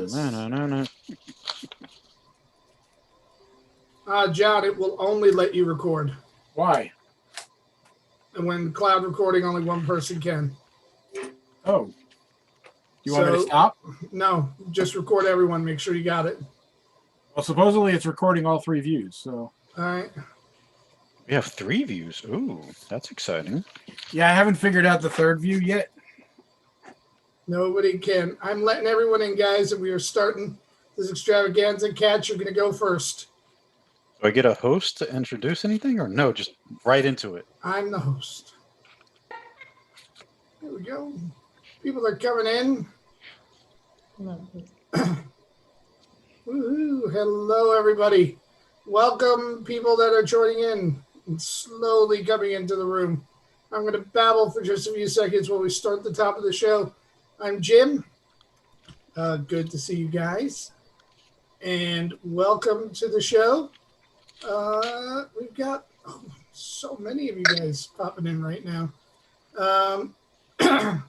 this. No. John, it will only let you record. Why? And when cloud recording, only one person can. Oh. You want me to stop? No, just record everyone. Make sure you got it. Well, supposedly it's recording all 3 views, so. All right. We have 3 views. Ooh, that's exciting. Yeah, I haven't figured out the 3rd view yet. Nobody can. I'm letting everyone in, guys, and we are starting this extravaganza. Kat, you're going to go first. Do I get a host to introduce anything, or no, just right into it? I'm the host. Here we go. People are coming in. Woohoo. Hello, everybody. Welcome, people that are joining in and slowly coming into the room. I'm going to babble for just a few seconds while we start the top of the show. I'm Jim. Good to see you guys. And welcome to the show. We've got so many of you guys popping in right now. All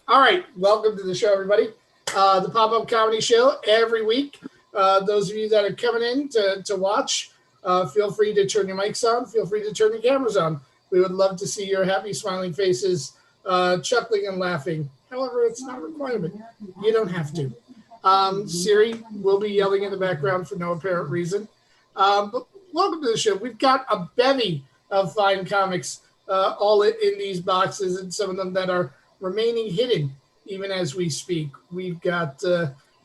right. Welcome to the show, everybody. The Pop-Up Comedy Show every week. Those of you that are coming in to watch, feel free to turn your mics on. Feel free to turn your cameras on. We would love to see your happy, smiling faces, chuckling and laughing. However, it's not a requirement. You don't have to. Siri will be yelling in the background for no apparent reason. But welcome to the show. We've got a bevy of fine comics all in these boxes, and some of them that are remaining hidden even as we speak. We've got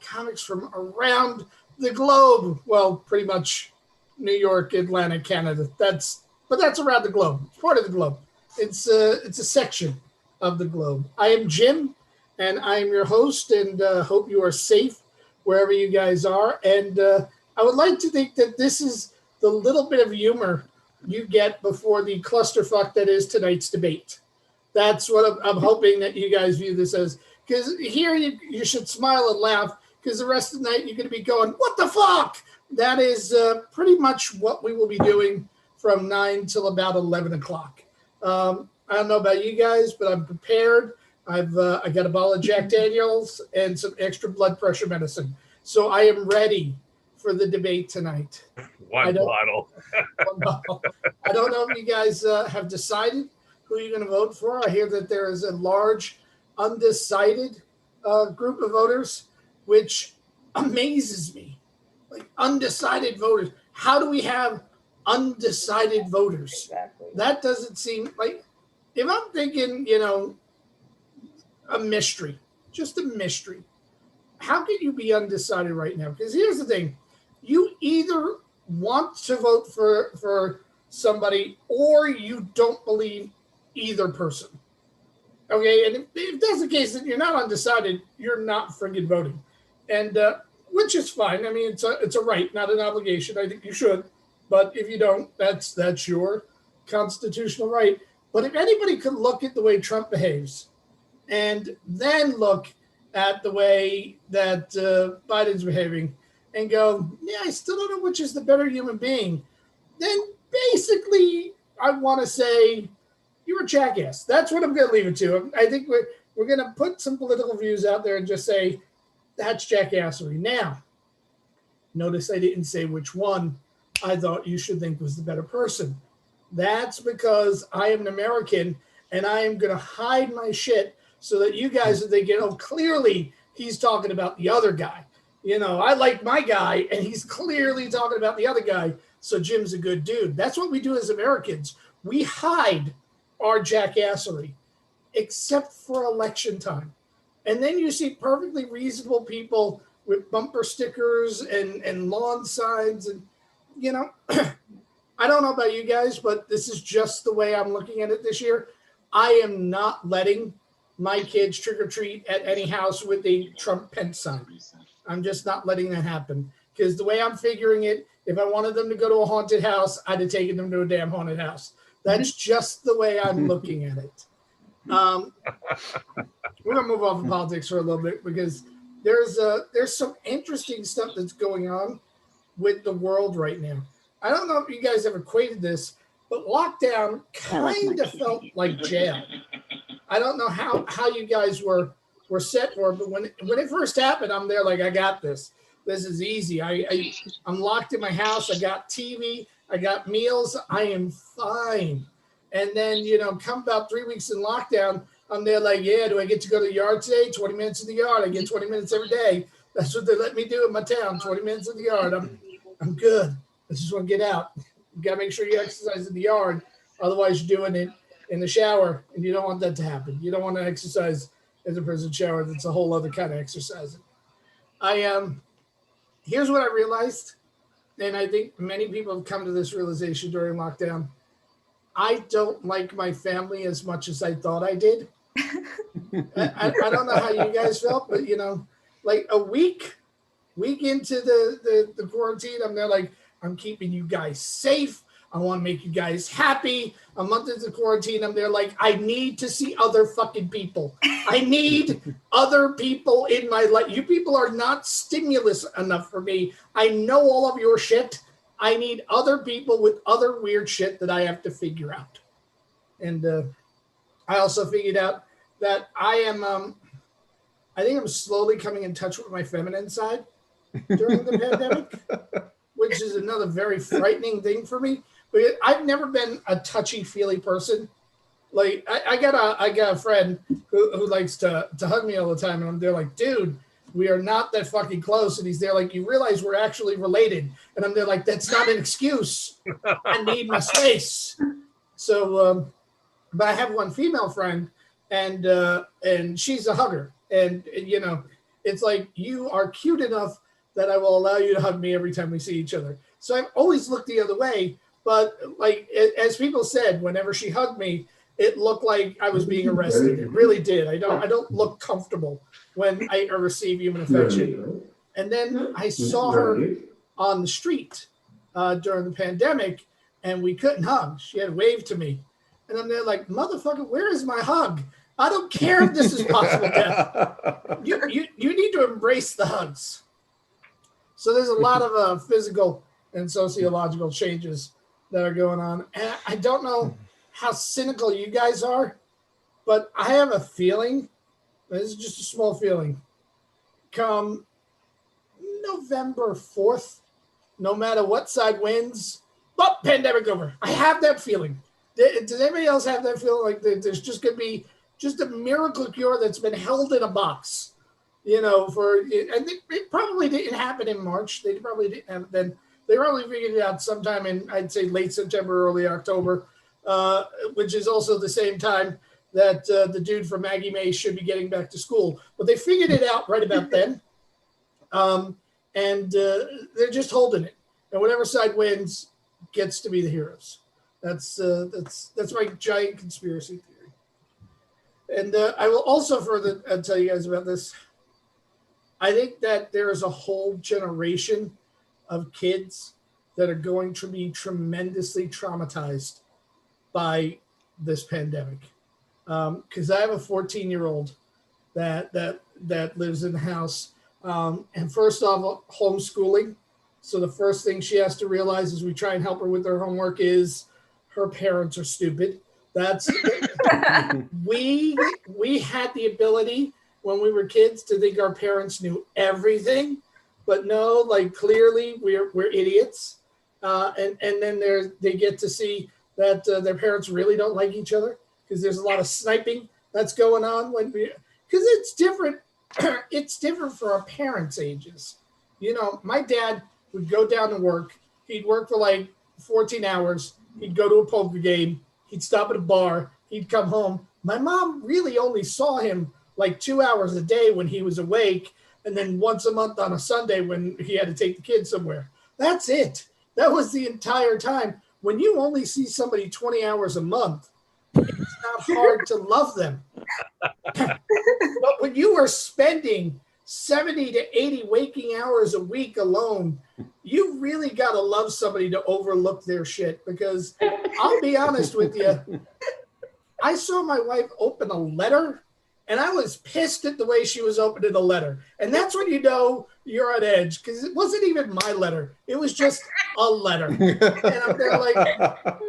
comics from around the globe. Well, pretty much New York, Atlanta, Canada. That's around the globe. It's part of the globe. It's a section of the globe. I am Jim, and I am your host, and hope you are safe wherever you guys are. And I would like to think that this is the little bit of humor you get before the clusterfuck that is tonight's debate. That's what I'm hoping that you guys view this as. Because here you should smile and laugh, because the rest of the night you're going to be going, what the fuck? That is pretty much what we will be doing from 9 till about 11 o'clock. I don't know about you guys, but I'm prepared. I got a bottle of Jack Daniels and some extra blood pressure medicine. So I am ready for the debate tonight. One bottle. I don't know if you guys have decided who you're going to vote for. I hear that there is a large undecided group of voters, which amazes me. Like, undecided voters. How do we have undecided voters? Exactly. That doesn't seem like, if I'm thinking, a mystery, just a mystery, how can you be undecided right now? Because here's the thing. You either want to vote for somebody or you don't believe either person. Okay, and if that's the case, then you're not undecided. You're not friggin' voting, and which is fine. I mean, it's a right, not an obligation. I think you should, but if you don't, that's your constitutional right. But if anybody could look at the way Trump behaves, and then look at the way that Biden's behaving, and go, yeah, I still don't know which is the better human being, then basically I want to say you're a jackass. That's what I'm going to leave it to. I think we're going to put some political views out there and just say that's jackassery. Now, notice I didn't say which one I thought you should think was the better person. That's because I am an American and I am going to hide my shit so that you guys are thinking, oh, clearly he's talking about the other guy. I like my guy, and he's clearly talking about the other guy, so Jim's a good dude. That's what we do as Americans. We hide our jackassery, except for election time. And then you see perfectly reasonable people with bumper stickers and lawn signs. And, I don't know about you guys, but this is just the way I'm looking at it this year. I am not letting my kids trick-or-treat at any house with a Trump Pence sign. I'm just not letting that happen. Because the way I'm figuring it, if I wanted them to go to a haunted house, I'd have taken them to a damn haunted house. That's just the way I'm looking at it. We're going to move off of politics for a little bit because there's some interesting stuff that's going on with the world right now. I don't know if you guys have equated this, but lockdown kind of felt like jail. I don't know how you guys were set for it, but when it first happened, I'm there like, I got this. This is easy. I'm locked in my house. I got TV. I got meals. I am fine. And then, come about 3 weeks in lockdown, I'm there like, yeah, do I get to go to the yard today? 20 minutes in the yard. I get 20 minutes every day. That's what they let me do in my town, 20 minutes in the yard. I'm good. I just want to get out. You got to make sure you exercise in the yard. Otherwise, you're doing it in the shower, and you don't want that to happen. You don't want to exercise in the prison shower. That's a whole other kind of exercising. Here's what I realized, and I think many people have come to this realization during lockdown. I don't like my family as much as I thought I did. I don't know how you guys felt, but like a week into the quarantine, I'm there like, I'm keeping you guys safe. I want to make you guys happy. A month into quarantine, I'm there like, I need to see other fucking people. I need other people in my life. You people are not stimulus enough for me. I know all of your shit. I need other people with other weird shit that I have to figure out. And I also figured out that I think I'm slowly coming in touch with my feminine side during the pandemic, which is another very frightening thing for me. But I've never been a touchy-feely person. Like I got a friend who likes to hug me all the time, and I'm there like, dude, we are not that fucking close. And he's there like, you realize we're actually related. And I'm there like, that's not an excuse. I need my space. So, but I have one female friend, and she's a hugger. And it's like, you are cute enough that I will allow you to hug me every time we see each other. So I've always looked the other way. But like, as people said, whenever she hugged me, it looked like I was being arrested. It really did. I don't look comfortable when I receive human affection. And then I saw her on the street during the pandemic, and we couldn't hug. She had waved to me. And I'm there like, motherfucker, where is my hug? I don't care if this is possible death. You need to embrace the hugs. So there's a lot of physical and sociological changes that are going on. And I don't know how cynical you guys are, but I have a feeling, this is just a small feeling, come November 4th, no matter what side wins, pandemic over. I have that feeling. Does anybody else have that feeling like there's just going to be just a miracle cure that's been held in a box, and it probably didn't happen in March. They probably didn't have it then. They probably figured it out sometime in, I'd say, late September, early October, which is also the same time that the dude from Maggie May should be getting back to school. But they figured it out right about then. And they're just holding it. And whatever side wins gets to be the heroes. That's my giant conspiracy theory. And I will also further tell you guys about this. I think that there is a whole generation of kids that are going to be tremendously traumatized by this pandemic. Because I have a 14-year-old that lives in the house. And first off, homeschooling. So the first thing she has to realize as we try and help her with her homework is her parents are stupid. That's we had the ability when we were kids to think our parents knew everything, but no, like clearly we're idiots. And then they get to see that their parents really don't like each other because there's a lot of sniping that's going on because it's different. It's different for our parents' ages. My dad would go down to work. He'd work for like 14 hours. He'd go to a poker game. He'd stop at a bar. He'd come home. My mom really only saw him like 2 hours a day when he was awake, and then once a month on a Sunday when he had to take the kids somewhere. That's it. That was the entire time. When you only see somebody 20 hours a month, it's not hard to love them. But when you are spending 70 to 80 waking hours a week alone, you really got to love somebody to overlook their shit. Because I'll be honest with you, I saw my wife open a letter and I was pissed at the way she was opening the letter. And that's when you know you're on edge, because it wasn't even my letter. It was just a letter. And I'm there like,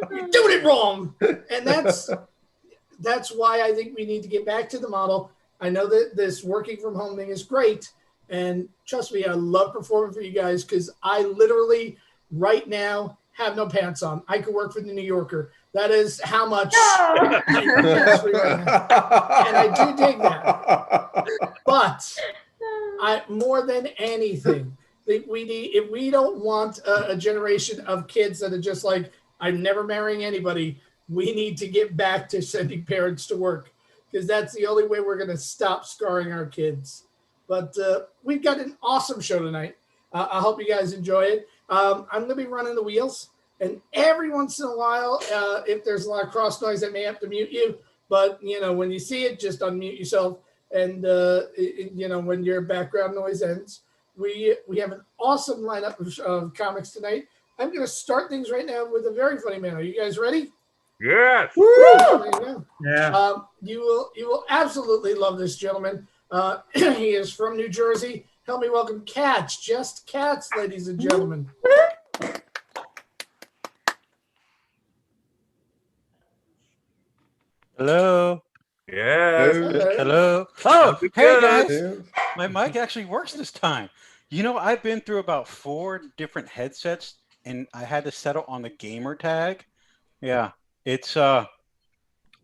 you're doing it wrong. And that's why I think we need to get back to the model. I know that this working from home thing is great, And trust me, I love performing for you guys because I literally right now have no pants on. I could work for the New Yorker. That is how much I'm pants free right now. And I do dig that. But more than anything, we need, if we don't want a generation of kids that are just like, I'm never marrying anybody, we need to get back to sending parents to work because that's the only way we're going to stop scarring our kids. But we've got an awesome show tonight. I hope you guys enjoy it. I'm going to be running the wheels, and every once in a while, if there's a lot of cross noise, I may have to mute you. But, when you see it, just unmute yourself. And, when your background noise ends, we have an awesome lineup of comics tonight. I'm going to start things right now with a very funny man. Are you guys ready? Yes. Woo! There you go. Yeah. You will absolutely love this gentleman. He is from New Jersey. Help me welcome Cats, just Cats, ladies and gentlemen. Hello. Yes. Hello. Oh, Sounds hey good. guys. My mic actually works this time. I've been through about 4 different headsets and I had to settle on the gamer tag. Yeah. It's I'm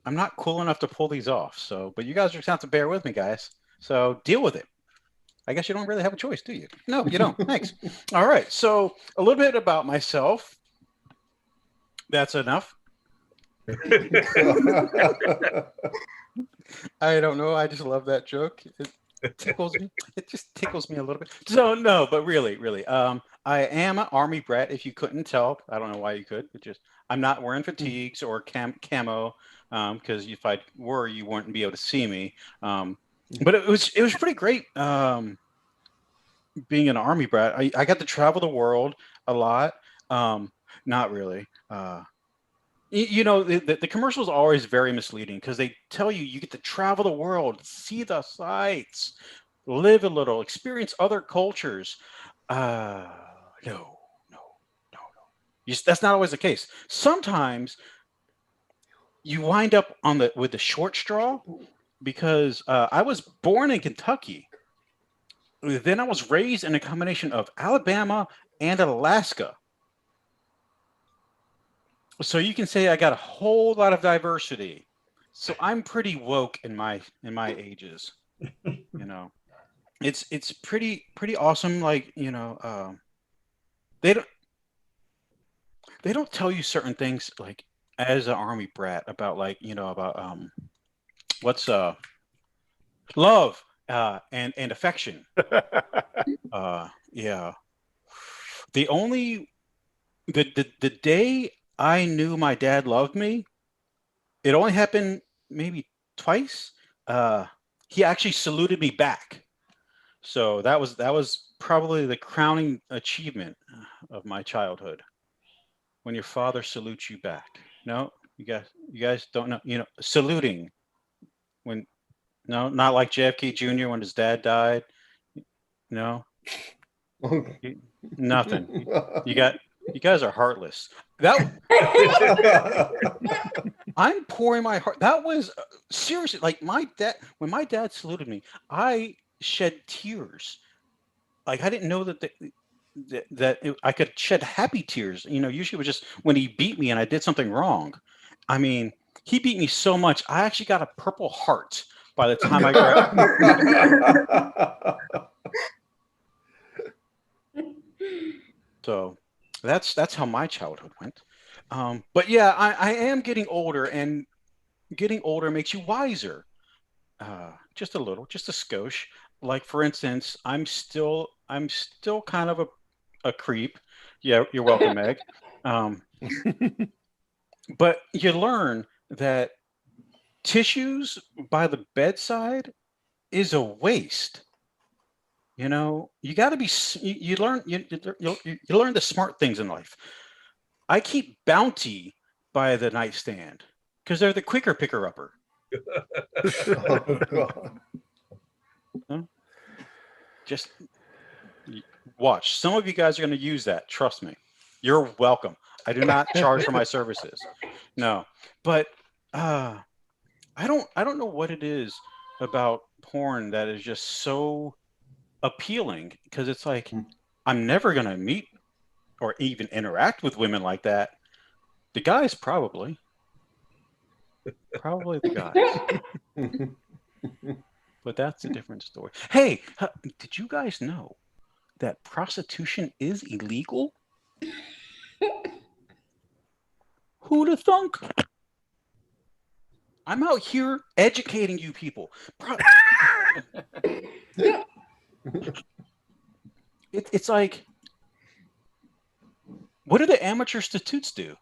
not cool enough to pull these off. So, but you guys are going to have to bear with me, guys. So, deal with it. I guess you don't really have a choice, do you? No, you don't. Thanks. All right. So, a little bit about myself. That's enough. I don't know. I just love that joke. It tickles me. It just tickles me a little bit. So no, but really, I am an army brat. If you couldn't tell, I don't know why you could. I'm not wearing fatigues or camo because if I were, you wouldn't be able to see me. But it was pretty great being an army brat. I got to travel the world a lot. Not really. The commercial is always very misleading because they tell you get to travel the world, see the sights, live a little, experience other cultures. No. That's not always the case. Sometimes you wind up with the short straw because I was born in Kentucky. Then I was raised in a combination of Alabama and Alaska. So you can say I got a whole lot of diversity. So I'm pretty woke in my ages. It's pretty awesome. Like they don't tell you certain things like as an army brat about what's love and affection. Yeah. The day I knew my dad loved me, it only happened maybe twice. He actually saluted me back. So that was probably the crowning achievement of my childhood. When your father salutes you back. No, you guys don't know, saluting not like JFK Jr. when his dad died. No. Nothing. You guys are heartless. I'm pouring my heart. That was seriously like my dad. When my dad saluted me, I shed tears. Like I didn't know that I could shed happy tears. Usually it was just when he beat me and I did something wrong. I mean, he beat me so much. I actually got a Purple Heart by the time I graduated. So that's how my childhood went. But yeah, I am getting older, and getting older makes you wiser. Just a little, just a skosh. Like for instance, I'm still kind of a creep. Yeah, you're welcome, Meg. But you learn that tissues by the bedside is a waste. You got to be. You learn you learn the smart things in life. I keep Bounty by the nightstand because they're the quicker picker upper. Oh, God. Just watch. Some of you guys are going to use that. Trust me. You're welcome. I do not charge for my services. No, but I don't know what it is about porn that is just so appealing because it's like I'm never gonna meet or even interact with women like that. The guys probably the guys, but that's a different story. Hey, did you guys know that prostitution is illegal? Who'da thunk? I'm out here educating you people. It's like, what do the amateur statutes do?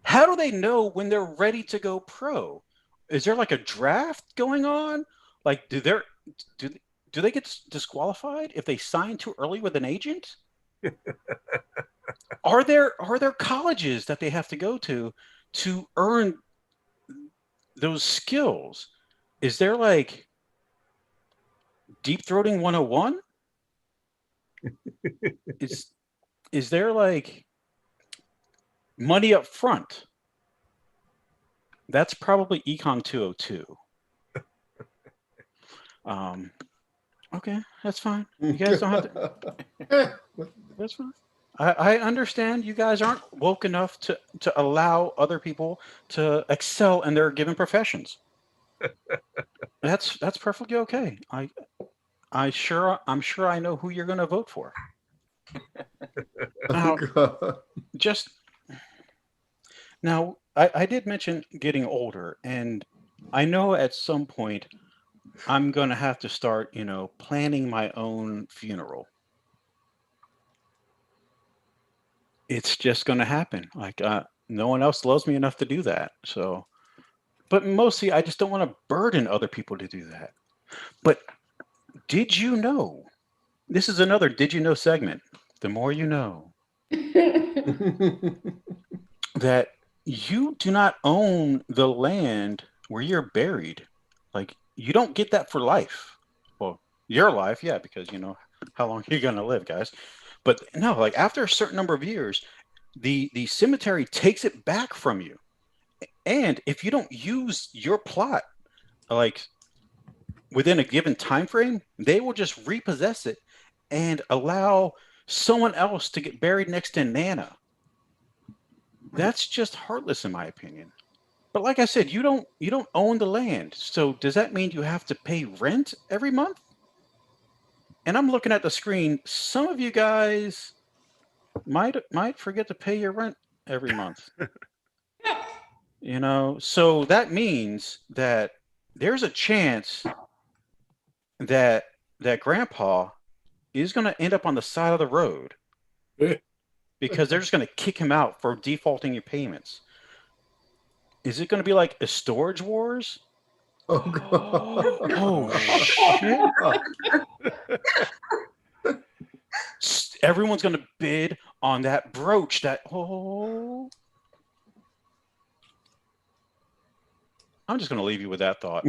How do they know when they're ready to go pro? Is there like a draft going on? Like, do they get disqualified if they sign too early with an agent? Are there colleges that they have to go to earn those skills? Is there like deep throating 101? Is there like money up front? That's probably Econ 202. Okay, that's fine. You guys don't have to. That's fine. I understand you guys aren't woke enough to allow other people to excel in their given professions. That's perfectly okay. I'm sure I know who you're going to vote for. Now, I did mention getting older, and I know at some point I'm going to have to start, planning my own funeral. It's just going to happen. Like, no one else loves me enough to do that. So, but mostly I just don't want to burden other people to do that. But did you know? This is another Did You Know segment. The more you know. That you do not own the land where you're buried. Like, you don't get that for life. Well, your life, yeah, because you know how long you're going to live, guys. But no, like after a certain number of years, the cemetery takes it back from you. And if you don't use your plot, like within a given time frame, they will just repossess it and allow someone else to get buried next to Nana. That's just heartless, in my opinion. But like I said, you don't own the land. So does that mean you have to pay rent every month? And I'm looking at the screen. Some of you guys might forget to pay your rent every month. So that means that there's a chance that grandpa is going to end up on the side of the road because they're just going to kick him out for defaulting your payments. Is it going to be like a storage wars? Oh, God. Oh, shit. Everyone's going to bid on that brooch. I'm just going to leave you with that thought.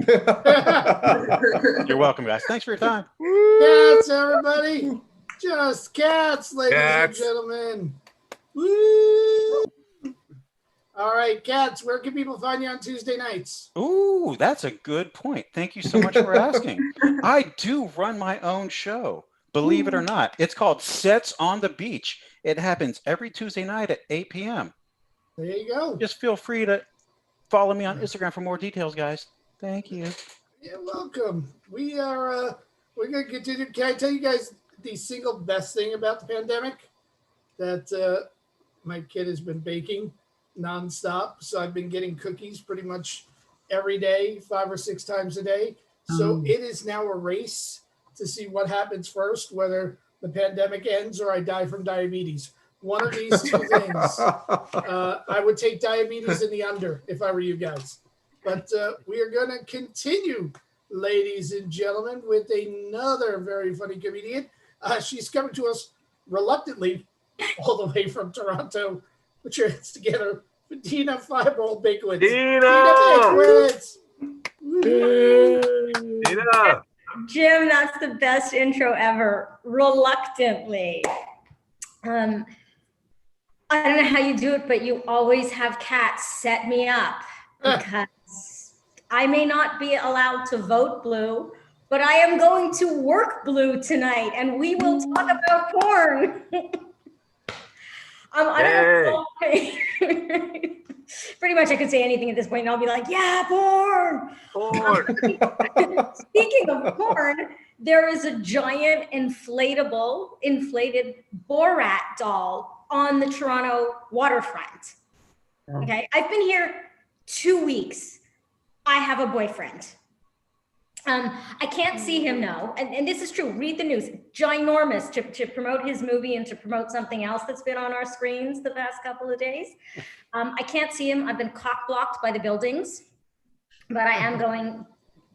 You're welcome, guys. Thanks for your time. Cats, everybody. Just cats, ladies and gentlemen. Woo! All right, Cats, where can people find you on Tuesday nights? Ooh, that's a good point. Thank you so much for asking. I do run my own show, believe it or not. It's called Sets on the Beach. It happens every Tuesday night at 8 p.m. There you go. Just feel free to follow me on Instagram for more details, guys. Thank you. You're welcome. We're going to continue. Can I tell you guys the single best thing about the pandemic? That my kid has been baking nonstop. So I've been getting cookies pretty much every day, 5 or 6 times a day. So it is now a race to see what happens first, whether the pandemic ends or I die from diabetes. One of these two things. I would take diabetes in the under if I were you guys. But we are going to continue, ladies and gentlemen, with another very funny comedian. She's coming to us reluctantly all the way from Toronto. Put your hands together for Dina Fireball Bakewitz. Dina Bakewitz! Dina! Jim, that's the best intro ever. Reluctantly. I don't know how you do it, but you always have cats set me up because I may not be allowed to vote blue, but I am going to work blue tonight, and we will talk about porn. I don't know. Pretty much I could say anything at this point and I'll be like, yeah, porn. Speaking of porn, there is a giant inflated Borat doll on the Toronto waterfront. Okay, I've been here 2 weeks. I have a boyfriend. I can't see him now. And this is true. Read the news. Ginormous to promote his movie and to promote something else that's been on our screens the past couple of days. I can't see him. I've been cock blocked by the buildings, but I am going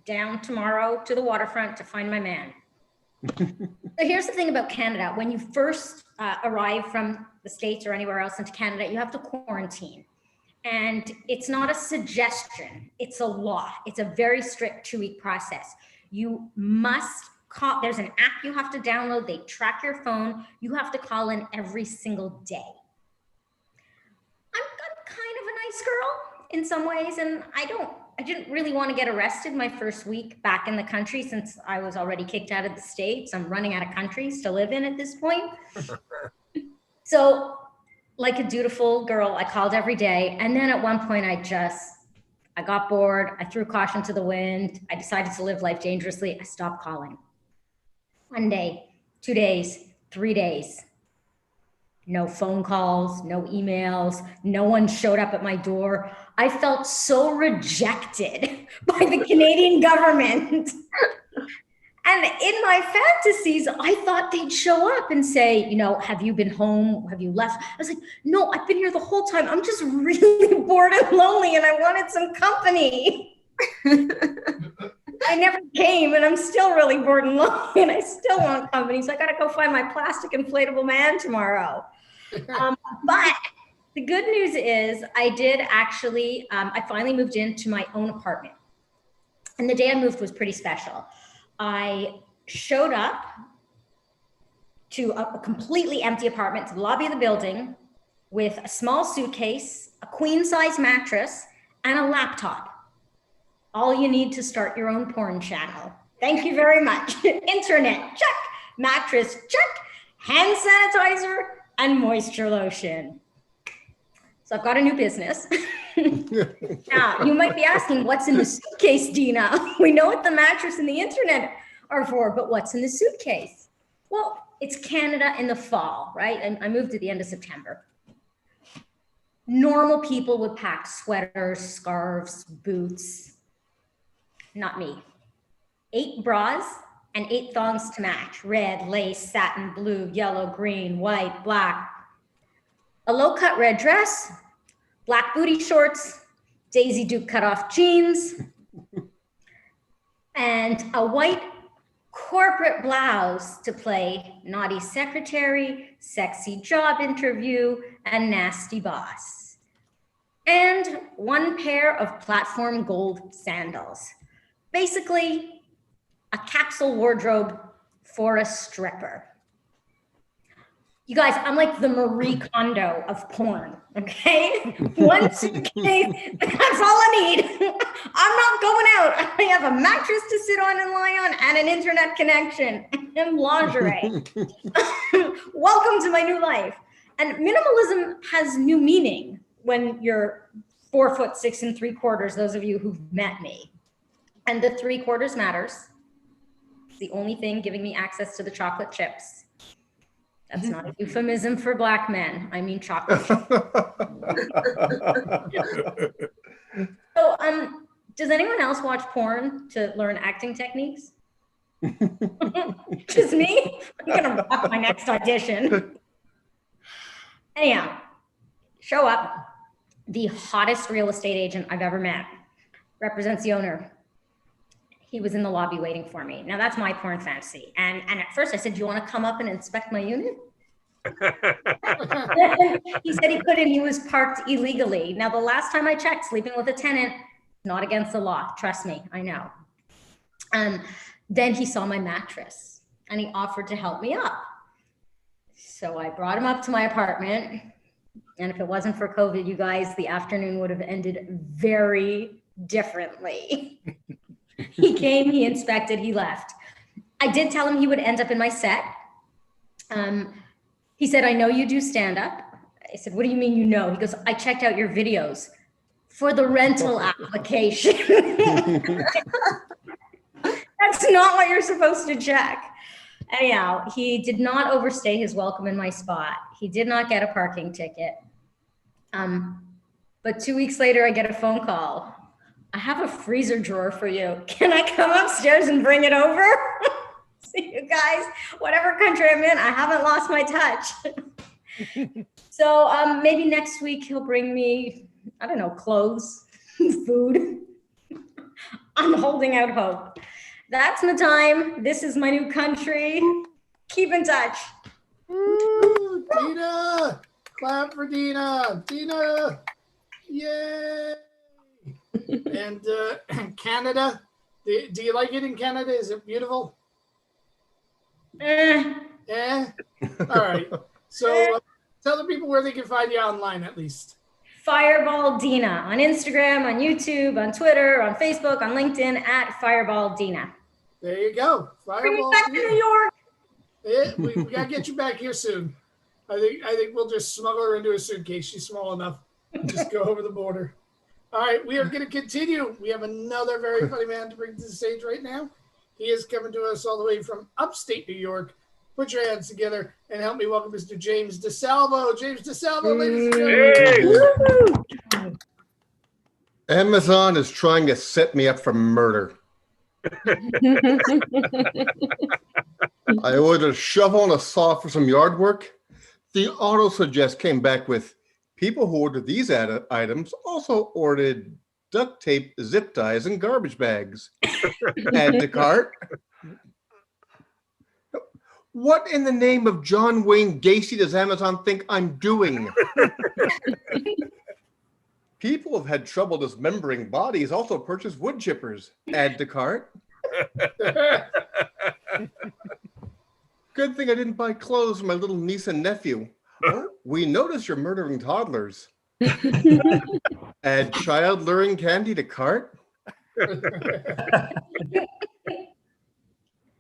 down tomorrow to the waterfront to find my man. So here's the thing about Canada. When you first arrive from the States or anywhere else into Canada, you have to quarantine. And it's not a suggestion, it's a law. It's a very strict 2-week process. You must call, there's an app you have to download, they track your phone, you have to call in every single day. I'm kind of a nice girl in some ways, and I didn't really want to get arrested my first week back in the country since I was already kicked out of the States. I'm running out of countries to live in at this point. So, like a dutiful girl, I called every day. And then at one point I got bored. I threw caution to the wind. I decided to live life dangerously. I stopped calling. 1 day, 2 days, 3 days. No phone calls, no emails. No one showed up at my door. I felt so rejected by the Canadian government. And in my fantasies, I thought they'd show up and say, you know, have you been home? Have you left? I was like, no, I've been here the whole time. I'm just really bored and lonely and I wanted some company. I never came and I'm still really bored and lonely and I still want company. So I got to go find my plastic inflatable man tomorrow. But the good news is I did actually, I finally moved into my own apartment. And the day I moved was pretty special. I showed up to a completely empty apartment, to the lobby of the building, with a small suitcase, a queen-size mattress, and a laptop. All you need to start your own porn channel. Thank you very much. Internet, check. Mattress, check. Hand sanitizer and moisture lotion. So I've got a new business. Now, you might be asking, what's in the suitcase, Dina? We know what the mattress and the internet are for, but what's in the suitcase? Well, it's Canada in the fall, right? I moved at the end of September. Normal people would pack sweaters, scarves, boots. Not me. 8 bras and 8 thongs to match. Red, lace, satin, blue, yellow, green, white, black. A low-cut red dress, black booty shorts, Daisy Duke cutoff jeans, and a white corporate blouse to play naughty secretary, sexy job interview, and nasty boss. And 1 pair of platform gold sandals. Basically, a capsule wardrobe for a stripper. You guys, I'm like the Marie Kondo of porn, okay? 1 suitcase, that's all I need. I'm not going out. I have a mattress to sit on and lie on and an internet connection and lingerie. Welcome to my new life. And minimalism has new meaning when you're 4'6"3/4, those of you who've met me. And the 3/4 matters. It's the only thing giving me access to the chocolate chips. That's not a euphemism for black men. I mean chocolate. So, does anyone else watch porn to learn acting techniques? Just me? I'm gonna rock my next audition. Anyhow, show up. The hottest real estate agent I've ever met. Represents the owner. He was in the lobby waiting for me. Now that's my porn fantasy. And at first I said, do you want to come up and inspect my unit? He said he couldn't, he was parked illegally. Now the last time I checked, sleeping with a tenant, not against the law. Trust me, I know. Then he saw my mattress and he offered to help me up. So I brought him up to my apartment. And if it wasn't for COVID, you guys, the afternoon would have ended very differently. He came, he inspected, he left. I did tell him he would end up in my set. He said, I know you do stand-up. I said, what do you mean you know? He goes, I checked out your videos for the rental application. That's not what you're supposed to check. Anyhow, he did not overstay his welcome in my spot. He did not get a parking ticket. But 2 weeks later, I get a phone call. I have a freezer drawer for you. Can I come upstairs and bring it over? So you guys, whatever country I'm in, I haven't lost my touch. So maybe next week he'll bring me, I don't know, clothes, food. I'm holding out hope. That's my time. This is my new country. Keep in touch. Woo, Dina! Clap for Dina! Dina! Yay! And Canada, do you like it in Canada? Is it beautiful? Eh? All right. So tell the people where they can find you online at least. Fireball Dina on Instagram, on YouTube, on Twitter, on Facebook, on LinkedIn at Fireball Dina. There you go. Bring me Fireball back to Dina. New York. Yeah, we gotta get you back here soon. I think we'll just smuggle her into a suitcase. She's small enough. Just go over the border. All right, we are going to continue. We have another very funny man to bring to the stage right now. He is coming to us all the way from upstate New York. Put your hands together and help me welcome Mr. James DeSalvo. James DeSalvo, ladies and gentlemen. Amazon is trying to set me up for murder. I ordered a shovel and a saw for some yard work. The auto suggest came back with people who ordered these items also ordered duct tape, zip ties, and garbage bags. Add to cart. What in the name of John Wayne Gacy does Amazon think I'm doing? People have had trouble dismembering bodies, also purchase wood chippers. Add to cart. Good thing I didn't buy clothes for my little niece and nephew. Oh, we notice you're murdering toddlers. Add child luring candy to cart.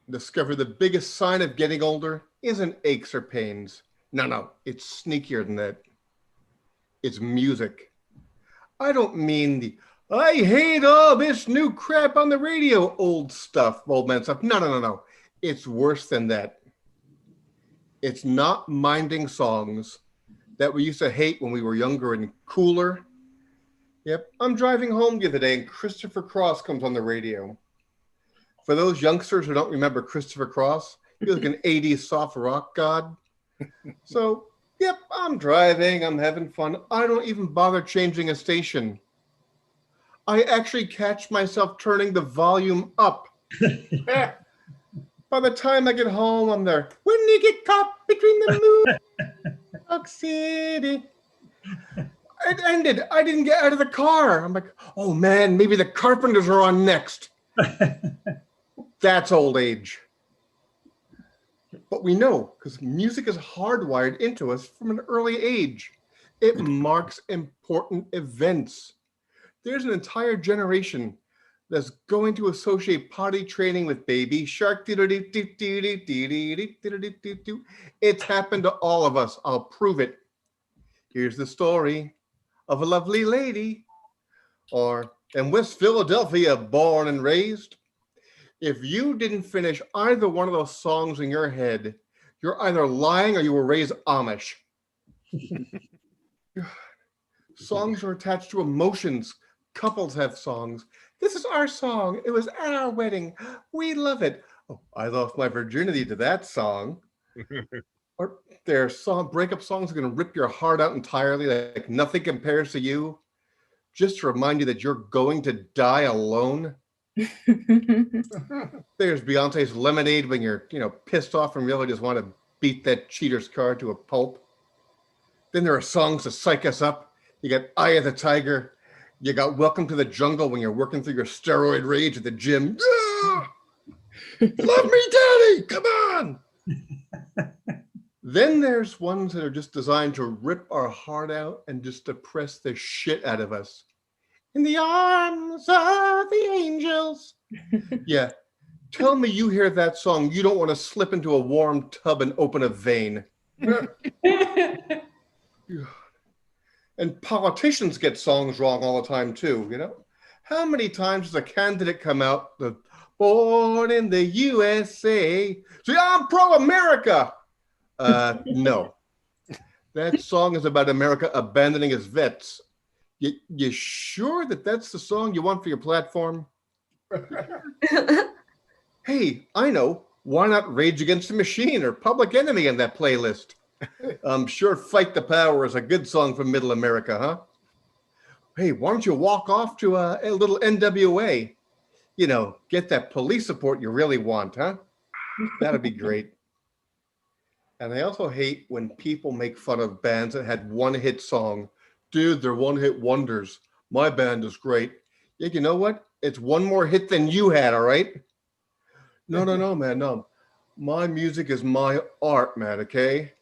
Discover the biggest sign of getting older isn't aches or pains. No, it's sneakier than that. It's music. I don't mean the, I hate all this new crap on the radio, old man stuff. No. It's worse than that. It's not minding songs that we used to hate when we were younger and cooler. Yep, I'm driving home the other day and Christopher Cross comes on the radio. For those youngsters who don't remember Christopher Cross, he was like an 80s soft rock god. So, yep, I'm driving, I'm having fun. I don't even bother changing a station. I actually catch myself turning the volume up. By the time I get home, I'm there. When you get caught between the moon and Rock City. It ended. I didn't get out of the car. I'm like, oh man, maybe the Carpenters are on next. That's old age. But we know, because music is hardwired into us from an early age. It marks important events. There's an entire generation that's going to associate potty training with Baby Shark. It's happened to all of us. I'll prove it. Here's the story of a lovely lady, or in West Philadelphia, born and raised. If you didn't finish either one of those songs in your head, you're either lying or you were raised Amish. Songs are attached to emotions. Couples have songs. This is our song. It was at our wedding. We love it. Oh, I lost my virginity to that song. Or their breakup songs are going to rip your heart out entirely, like Nothing Compares to You, just to remind you that you're going to die alone. There's Beyonce's Lemonade when you're, pissed off and really just want to beat that cheater's car to a pulp. Then there are songs to psych us up. You got Eye of the Tiger. You got Welcome to the Jungle when you're working through your steroid rage at the gym. Love me, daddy, come on. Then there's ones that are just designed to rip our heart out and just depress the shit out of us. in the arms of the angels. Yeah. Tell me you hear that song, you don't want to slip into a warm tub and open a vein. And politicians get songs wrong all the time too, you know? How many times does a candidate come out, the born in the USA, say, I'm pro-America? No. That song is about America abandoning its vets. You sure that that's the song you want for your platform? Hey, I know. Why not Rage Against the Machine or Public Enemy in that playlist? I'm sure Fight the Power is a good song from Middle America, huh? Hey, why don't you walk off to a little NWA? You know, get that police support you really want, huh? That'd be great. And I also hate when people make fun of bands that had one-hit song. Dude, they're one-hit wonders. My band is great. Yeah, you know what? It's one more hit than you had, all right? No, man, no. My music is my art, man, okay?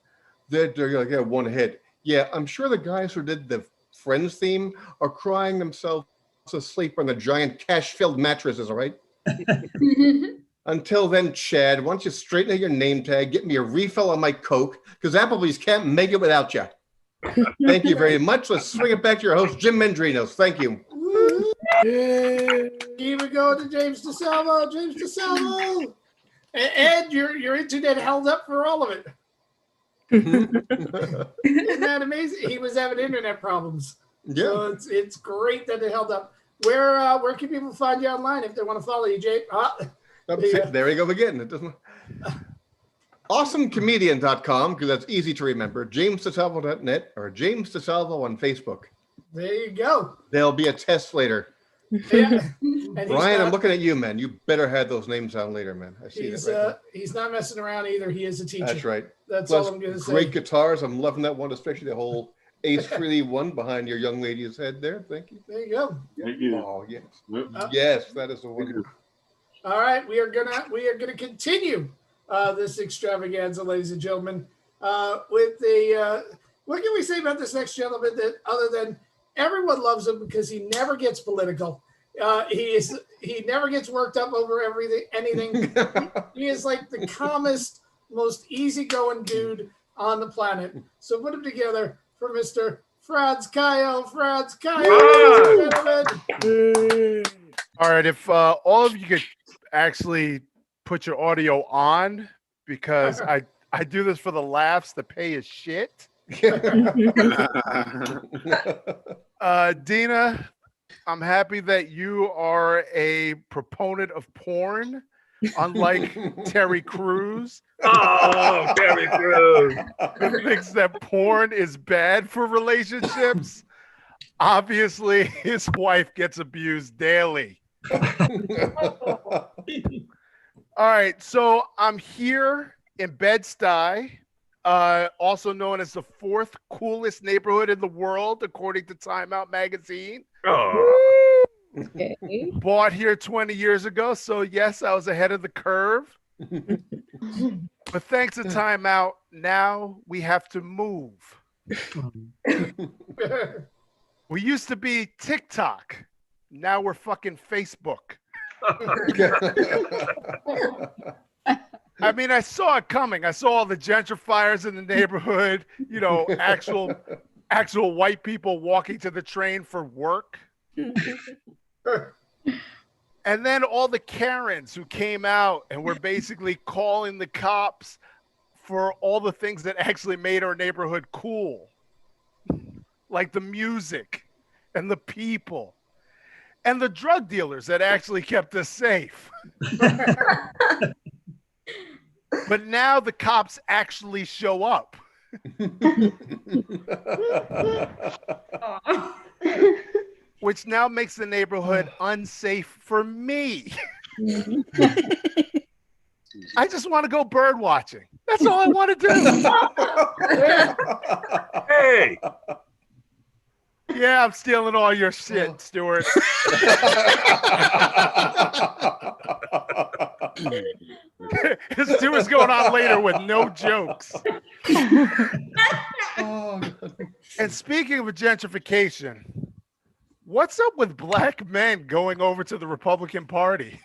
They're gonna get one hit. Yeah, I'm sure the guys who did the Friends theme are crying themselves asleep on the giant cash-filled mattresses, all right? Until then, Chad, why don't you straighten out your name tag, get me a refill on my Coke, because Applebee's can't make it without you. Thank you very much. Let's swing it back to your host, Jim Mendrinos. Thank you. Keep it going to James DeSalvo. James DeSalvo. Ed, your internet held up for all of it. Isn't that amazing? He was having internet problems. Yeah. So it's great that it held up. Where can people find you online if they want to follow you, Jake? There we go again. It doesn't. Awesomecomedian.com, because that's easy to remember. JamesDeSalvo.net or James DeSalvo on Facebook. There you go. There'll be a test later. Yeah. Brian, I'm looking at you, man. You better have those names down later, man. I see that right now. He's not messing around either. He is a teacher. That's right. That's Plus, all I'm going to say. great guitars. I'm loving that one, especially the whole Ace Frehley one behind your young lady's head there. Thank you. There you go. Thank you. Oh, yes. Yes, that is the one. All right, we are gonna continue this extravaganza, ladies and gentlemen, with the what can we say about this next gentleman that other than everyone loves him because he never gets political. He never gets worked up over anything. He is like the calmest, most easygoing dude on the planet. So put him together for Mr. Franz Kyle. Franz Kyle, ladies and gentlemen. All right, if all of you could actually put your audio on, because I do this for the laughs. The pay is shit. Dina, I'm happy that you are a proponent of porn, unlike Terry Crews. Oh, Terry Crews. Who thinks that porn is bad for relationships. Obviously, his wife gets abused daily. All right, so I'm here in Bed-Stuy, also known as the 4th coolest neighborhood in the world, according to Time Out magazine. Oh. Okay. Bought here 20 years ago, so yes, I was ahead of the curve. But thanks to Time Out, now we have to move. We used to be TikTok. Now we're fucking Facebook. I mean, I saw it coming. I saw all the gentrifiers in the neighborhood, you know, actual white people walking to the train for work. And then all the Karens who came out and were basically calling the cops for all the things that actually made our neighborhood cool. Like the music and the people. And the drug dealers that actually kept us safe. But now the cops actually show up. Which now makes the neighborhood unsafe for me. I just want to go bird watching. That's all I want to do. Hey. Yeah, I'm stealing all your shit, Stuart. Stuart's going on later with no jokes. And speaking of gentrification, What's up with black men going over to the Republican Party?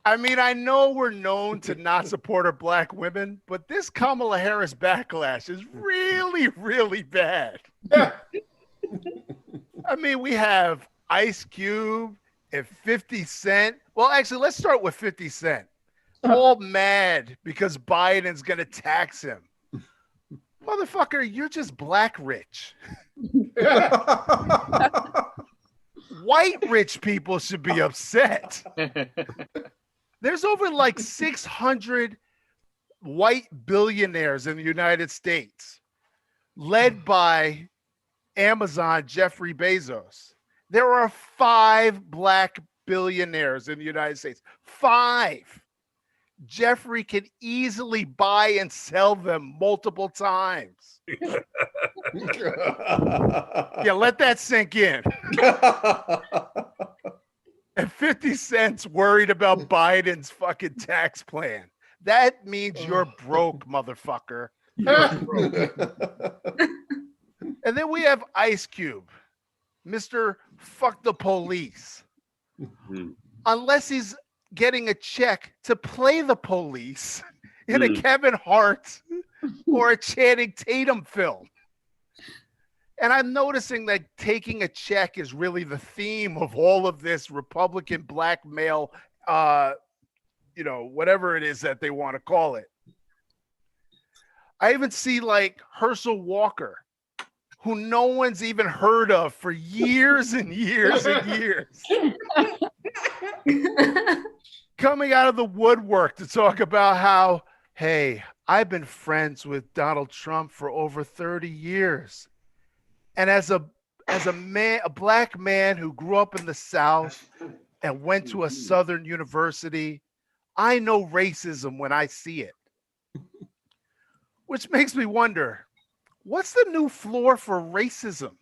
I mean, I know we're known to not support our black women, but this Kamala Harris backlash is really, really bad. Yeah. I mean, we have Ice Cube and 50 Cent. Well, actually, let's start with 50 Cent. All mad because Biden's going to tax him. Motherfucker, you're just black rich. White rich people should be upset. There's over like 600 white billionaires in the United States, led by Amazon Jeffrey Bezos. There are 5 black billionaires in the United States. 5. Jeffrey can easily buy and sell them multiple times. Yeah, let that sink in. And 50 Cent's worried about Biden's fucking tax plan. That means you're broke, motherfucker. You're broke. And then we have Ice Cube, Mr. Fuck the Police. Unless he's getting a check to play the police in a Kevin Hart or a Channing Tatum film. And I'm noticing that taking a check is really the theme of all of this Republican blackmail, whatever it is that they want to call it. I even see like Herschel Walker, who no one's even heard of for years and years and years. Coming out of the woodwork to talk about how, hey, I've been friends with Donald Trump for over 30 years. And as a black man who grew up in the South and went to a Southern university, I know racism when I see it. Which makes me wonder, what's the new floor for racism?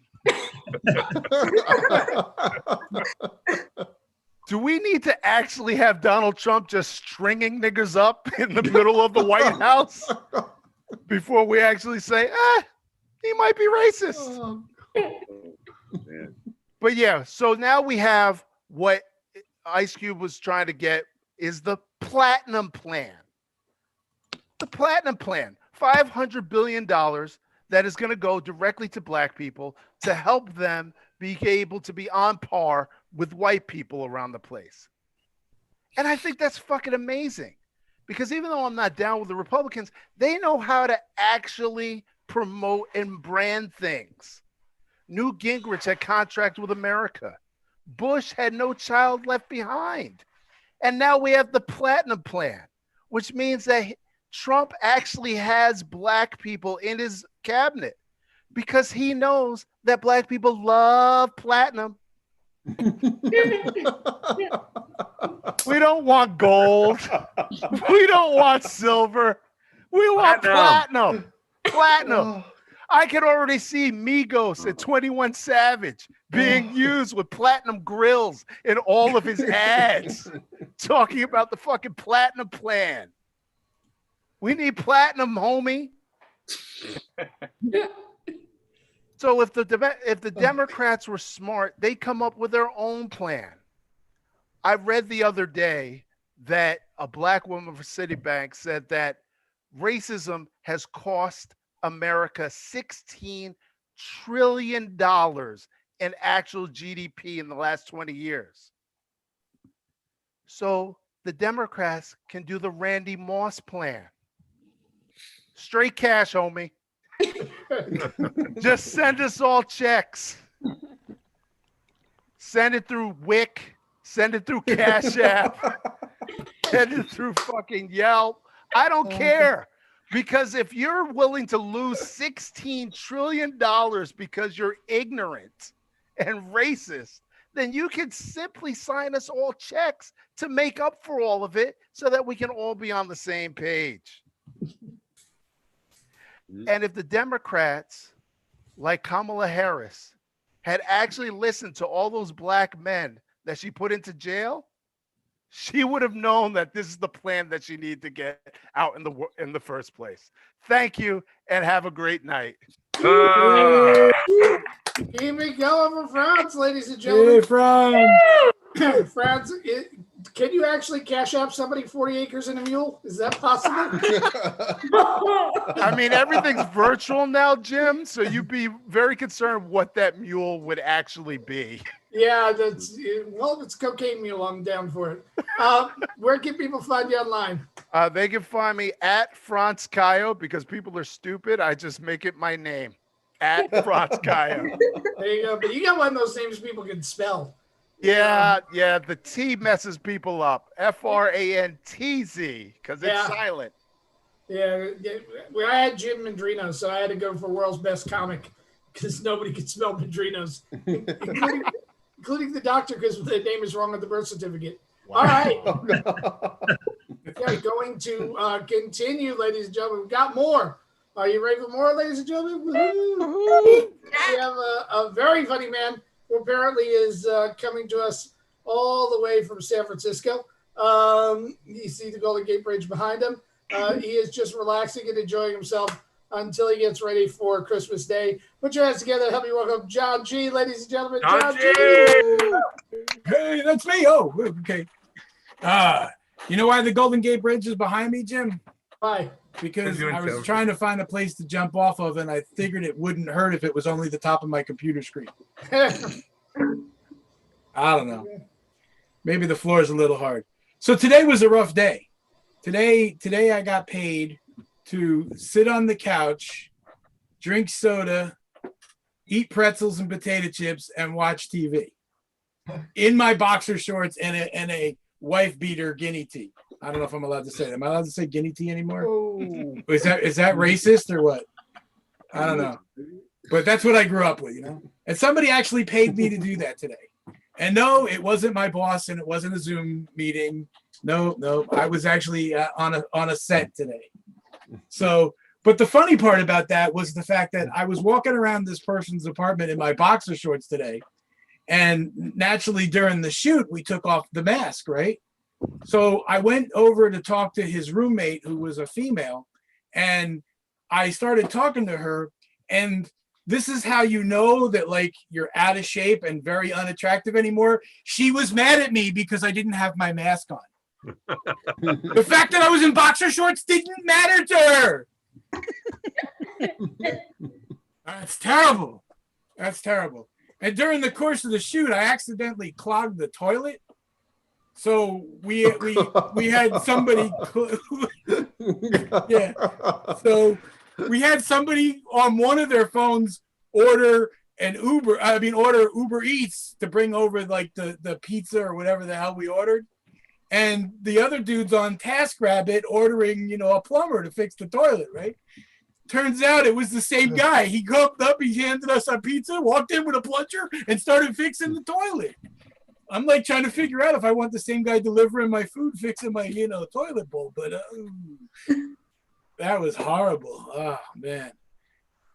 Do we need to actually have Donald Trump just stringing niggers up in the middle of the White House before we actually say, he might be racist? But yeah, so now we have what Ice Cube was trying to get is the platinum plan. The platinum plan, $500 billion that is going to go directly to black people to help them be able to be on par with white people around the place. And I think that's fucking amazing because even though I'm not down with the Republicans, they know how to actually promote and brand things. Newt Gingrich had Contract with America. Bush had No Child Left Behind. And now we have the Platinum Plan, which means that Trump actually has black people in his cabinet because he knows that black people love platinum. We don't want gold. We don't want silver. We want platinum. Platinum. I can already see Migos and 21 Savage being used with platinum grills in all of his ads, talking about the fucking platinum plan. We need platinum, homie. So if the Democrats were smart, they come up with their own plan. I read the other day that a black woman for Citibank said that racism has cost America $16 trillion in actual GDP in the last 20 years. So the Democrats can do the Randy Moss plan. Straight cash, homie. Just send us all checks. Send it through Wick. Send it through Cash App. Send it through fucking Yelp. I don't care. Because if you're willing to lose $16 trillion because you're ignorant and racist, then you can simply sign us all checks to make up for all of it so that we can all be on the same page. And if the Democrats, like Kamala Harris, had actually listened to all those black men that she put into jail, she would have known that this is the plan that she needed to get out in the first place. Thank you and have a great night. Keep it going for Franz, ladies and Hey, gentlemen. Franz. Franz, can you actually cash out somebody 40 acres and a mule? Is that possible? I mean, everything's virtual now, Jim. So you'd be very concerned what that mule would actually be. Yeah, well, if it's cocaine mule, I'm down for it. Where can people find you online? They can find me at Franz Kayo because people are stupid. I just make it my name at Franz Kayo. There you go. But you got one of those names people can spell. Yeah, the T messes people up. Frantz because it's silent. Yeah, well, I had Jim Mandrino, so I had to go for world's best comic because nobody could spell Mandrinos, including the doctor because the name is wrong on the birth certificate. Wow. All right. Okay, going to continue, ladies and gentlemen. We've got more. Are you ready for more, ladies and gentlemen? We have a very funny man who apparently is coming to us all the way from San Francisco. You see the Golden Gate Bridge behind him. He is just relaxing and enjoying himself until he gets ready for Christmas Day. Put your hands together. Help me welcome John G, ladies and gentlemen. John G. Hey, that's me. Oh, okay. You know why the Golden Gate Bridge is behind me, Jim? Hi. Because I was trying to find a place to jump off of, and I figured it wouldn't hurt if it was only the top of my computer screen. I don't know. Maybe the floor is a little hard. So today was a rough day. Today I got paid to sit on the couch, drink soda, eat pretzels and potato chips, and watch TV in my boxer shorts and a wife beater guinea tea. I don't know if I'm allowed to say that. Am I allowed to say guinea tea anymore? Oh. Is that racist or what? I don't know. But that's what I grew up with, you know? And somebody actually paid me to do that today. And no, it wasn't my boss and it wasn't a Zoom meeting. No, I was actually on a set today. So, but the funny part about that was the fact that I was walking around this person's apartment in my boxer shorts today. And naturally during the shoot, we took off the mask, right? So I went over to talk to his roommate, who was a female, and I started talking to her. And this is how you know that like you're out of shape and very unattractive anymore. She was mad at me because I didn't have my mask on. The fact that I was in boxer shorts didn't matter to her. That's terrible. That's terrible. And during the course of the shoot, I accidentally clogged the toilet. So we had somebody, yeah. So we had somebody on one of their phones order Uber Eats to bring over like the pizza or whatever the hell we ordered, and the other dude's on TaskRabbit ordering a plumber to fix the toilet. Right? Turns out it was the same guy. He hooked up, he handed us our pizza, walked in with a plunger, and started fixing the toilet. I'm like trying to figure out if I want the same guy delivering my food, fixing my, toilet bowl. But that was horrible. Oh, man.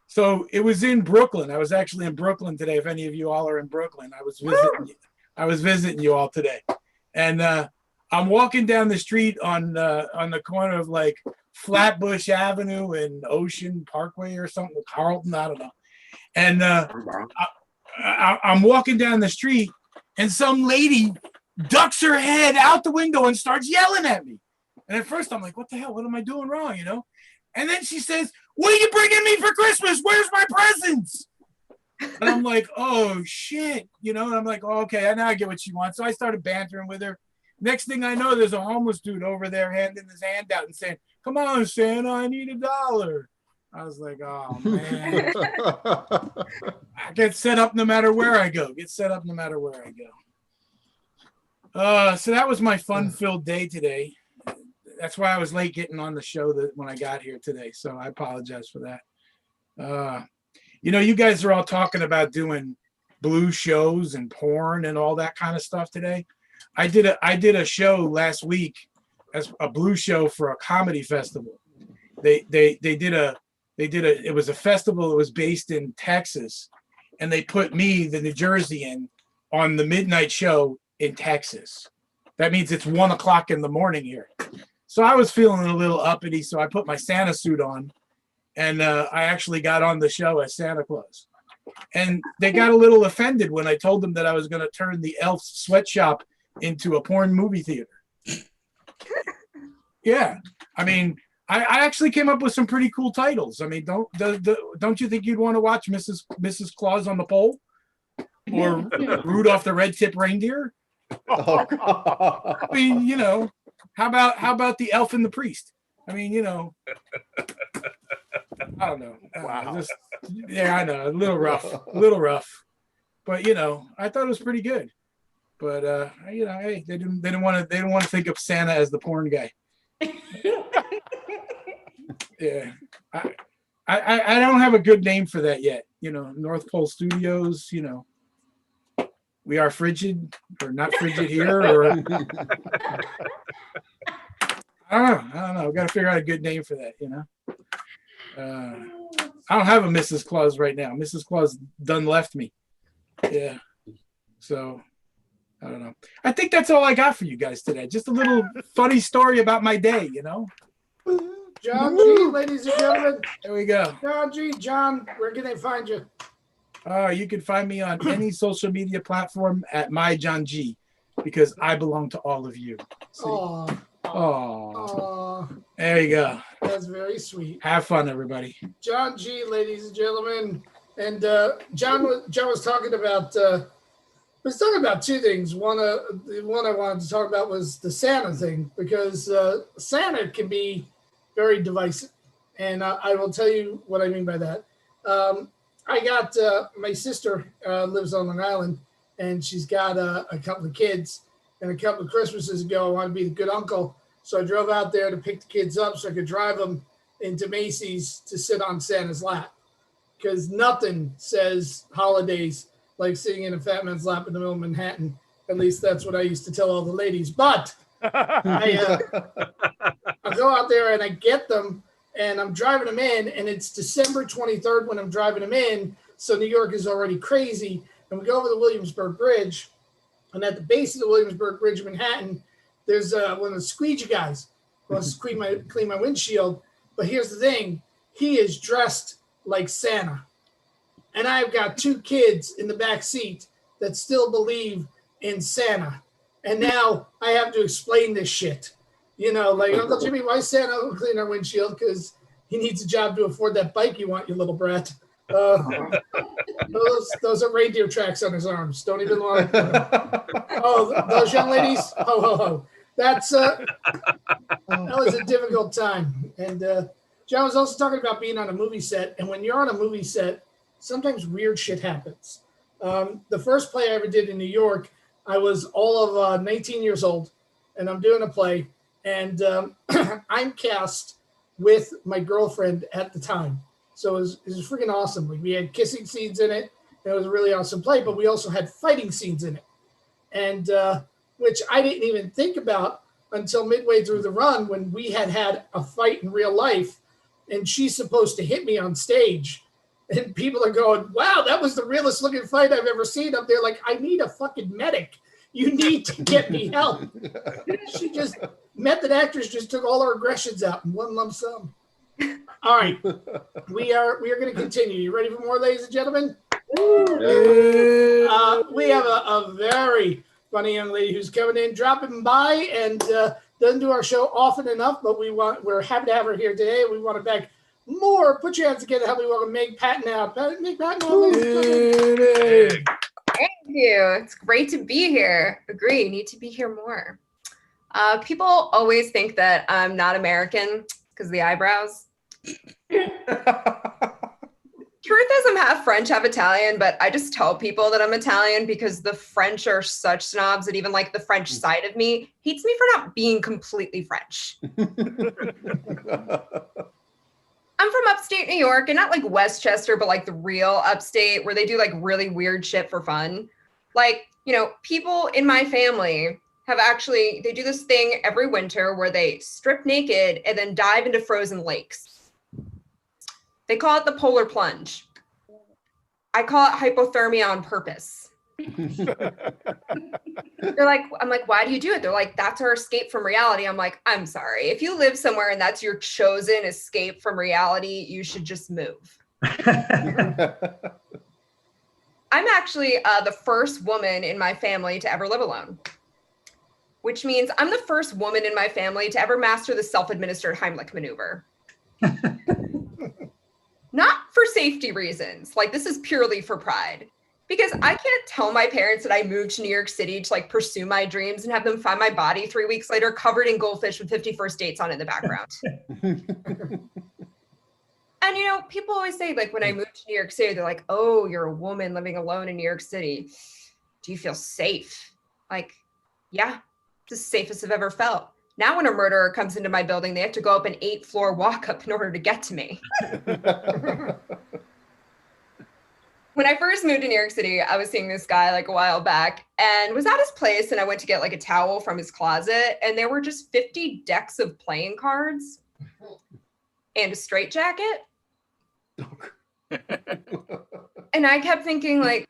So it was in Brooklyn. I was actually in Brooklyn today. If any of you all are in Brooklyn, I was visiting you all today. And I'm walking down the street on the corner of like Flatbush Avenue and Ocean Parkway or something, Carlton, I don't know. And I'm walking down the street, and some lady ducks her head out the window and starts yelling at me. And at first I'm like, what the hell? What am I doing wrong? And then she says, what are you bringing me for Christmas? Where's my presents? And I'm like, oh shit. And I'm like, oh, okay, now I get what she wants. So I started bantering with her. Next thing I know, there's a homeless dude over there handing his hand out and saying, come on, Santa, I need $1. I was like, oh man. I get set up no matter where I go. So that was my fun-filled day today. That's why I was late getting on the show when I got here today. So I apologize for that. You guys are all talking about doing blue shows and porn and all that kind of stuff today. I did a show last week as a blue show for a comedy festival. It was a festival that was based in Texas, and they put me, the New Jerseyan, on the midnight show in Texas. That means it's 1:00 in the morning here. So I was feeling a little uppity, so I put my Santa suit on, and I actually got on the show as Santa Claus. And they got a little offended when I told them that I was going to turn the Elf sweatshop into a porn movie theater. Yeah. I mean, I actually came up with some pretty cool titles. I mean, don't you think you'd want to watch Mrs. Claus on the Pole? Or Rudolph the Red-Tipped Reindeer? Oh, God. I mean, you know, how about the Elf and the Priest? I mean, you know, I don't know. Wow. Yeah, I know, a little rough, but you know, I thought it was pretty good. But you know, hey, they didn't want to think of Santa as the porn guy. Yeah, I don't have a good name for that yet. You know, North Pole Studios. You know, we are frigid or not frigid here, or I don't know. Got to figure out a good name for that. You know, I don't have a Mrs. Claus right now. Mrs. Claus done left me. Yeah, so I don't know. I think that's all I got for you guys today. Just a little funny story about my day. You know. John G, ladies and gentlemen. There we go. John G, John, where can they find you? You can find me on any social media platform at myjohng, because I belong to all of you. Oh, There you go. that's very sweet. Have fun, everybody. John G, ladies and gentlemen, and John was talking about two things. The one I wanted to talk about was the Santa thing, because Santa can be very divisive, and I will tell you what I mean by that. I got my sister lives on Long Island, and she's got a couple of kids. And a couple of Christmases ago, I wanted to be the good uncle, so I drove out there to pick the kids up so I could drive them into Macy's to sit on Santa's lap, because nothing says holidays like sitting in a fat man's lap in the middle of Manhattan. At least that's what I used to tell all the ladies. But I go out there and I get them, and I'm driving them in, and it's December 23rd when I'm driving them in, so New York is already crazy. And we go over the Williamsburg Bridge, and at the base of the Williamsburg Bridge in Manhattan, there's one of the squeegee guys who wants to clean my windshield. But here's the thing, he is dressed like Santa. And I've got two kids in the back seat that still believe in Santa. And now I have to explain this shit. You know, like, Uncle Jimmy, why Santa will clean our windshield? Because he needs a job to afford that bike you want, you little brat. Those are reindeer tracks on his arms. Don't even lie. Oh, those young ladies. Ho, ho, ho. That was a difficult time. And John was also talking about being on a movie set. And when you're on a movie set, sometimes weird shit happens. The first play I ever did in New York, I was all of 19 years old, and I'm doing a play. And I'm cast with my girlfriend at the time. So it was freaking awesome. We had kissing scenes in it. And it was a really awesome play, but we also had fighting scenes in it. And which I didn't even think about until midway through the run, when we had a fight in real life, and she's supposed to hit me on stage. And people are going, wow, that was the realest looking fight I've ever seen up there. Like, I need a fucking medic. You need to get me help. Method actors just took all our aggressions out in one lump sum. All right, we are going to continue. You ready for more, ladies and gentlemen? We have a very funny young lady who's coming in, dropping by, and doesn't do our show often enough, but we're happy to have her here today. We want to back more. Put your hands together. Help me welcome Meg Patton out. Meg Patton, ladies and Thank you. It's great to be here. Agree. Need to be here more. People always think that I'm not American because of the eyebrows. Truth is, I'm half French, half Italian, but I just tell people that I'm Italian because the French are such snobs that even like the French side of me hates me for not being completely French. I'm from upstate New York, and not like Westchester, but like the real upstate where they do like really weird shit for fun. Like, you know, people in my family they do this thing every winter where they strip naked and then dive into frozen lakes. They call it the polar plunge. I call it hypothermia on purpose. I'm like, why do you do it? They're like, that's our escape from reality. I'm like, I'm sorry. If you live somewhere and that's your chosen escape from reality, you should just move. I'm actually the first woman in my family to ever live alone, which means I'm the first woman in my family to ever master the self-administered Heimlich maneuver. Not for safety reasons. Like, this is purely for pride. Because I can't tell my parents that I moved to New York City to like pursue my dreams and have them find my body 3 weeks later covered in goldfish with 51st dates on in the background. And, you know, people always say, like, when I moved to New York City, they're like, oh, you're a woman living alone in New York City. Do you feel safe? Like, yeah, it's the safest I've ever felt. Now when a murderer comes into my building, they have to go up an 8-floor walk up in order to get to me. When I first moved to New York City, I was seeing this guy like a while back and was at his place, and I went to get like a towel from his closet, and there were just 50 decks of playing cards and a straitjacket. And I kept thinking, like,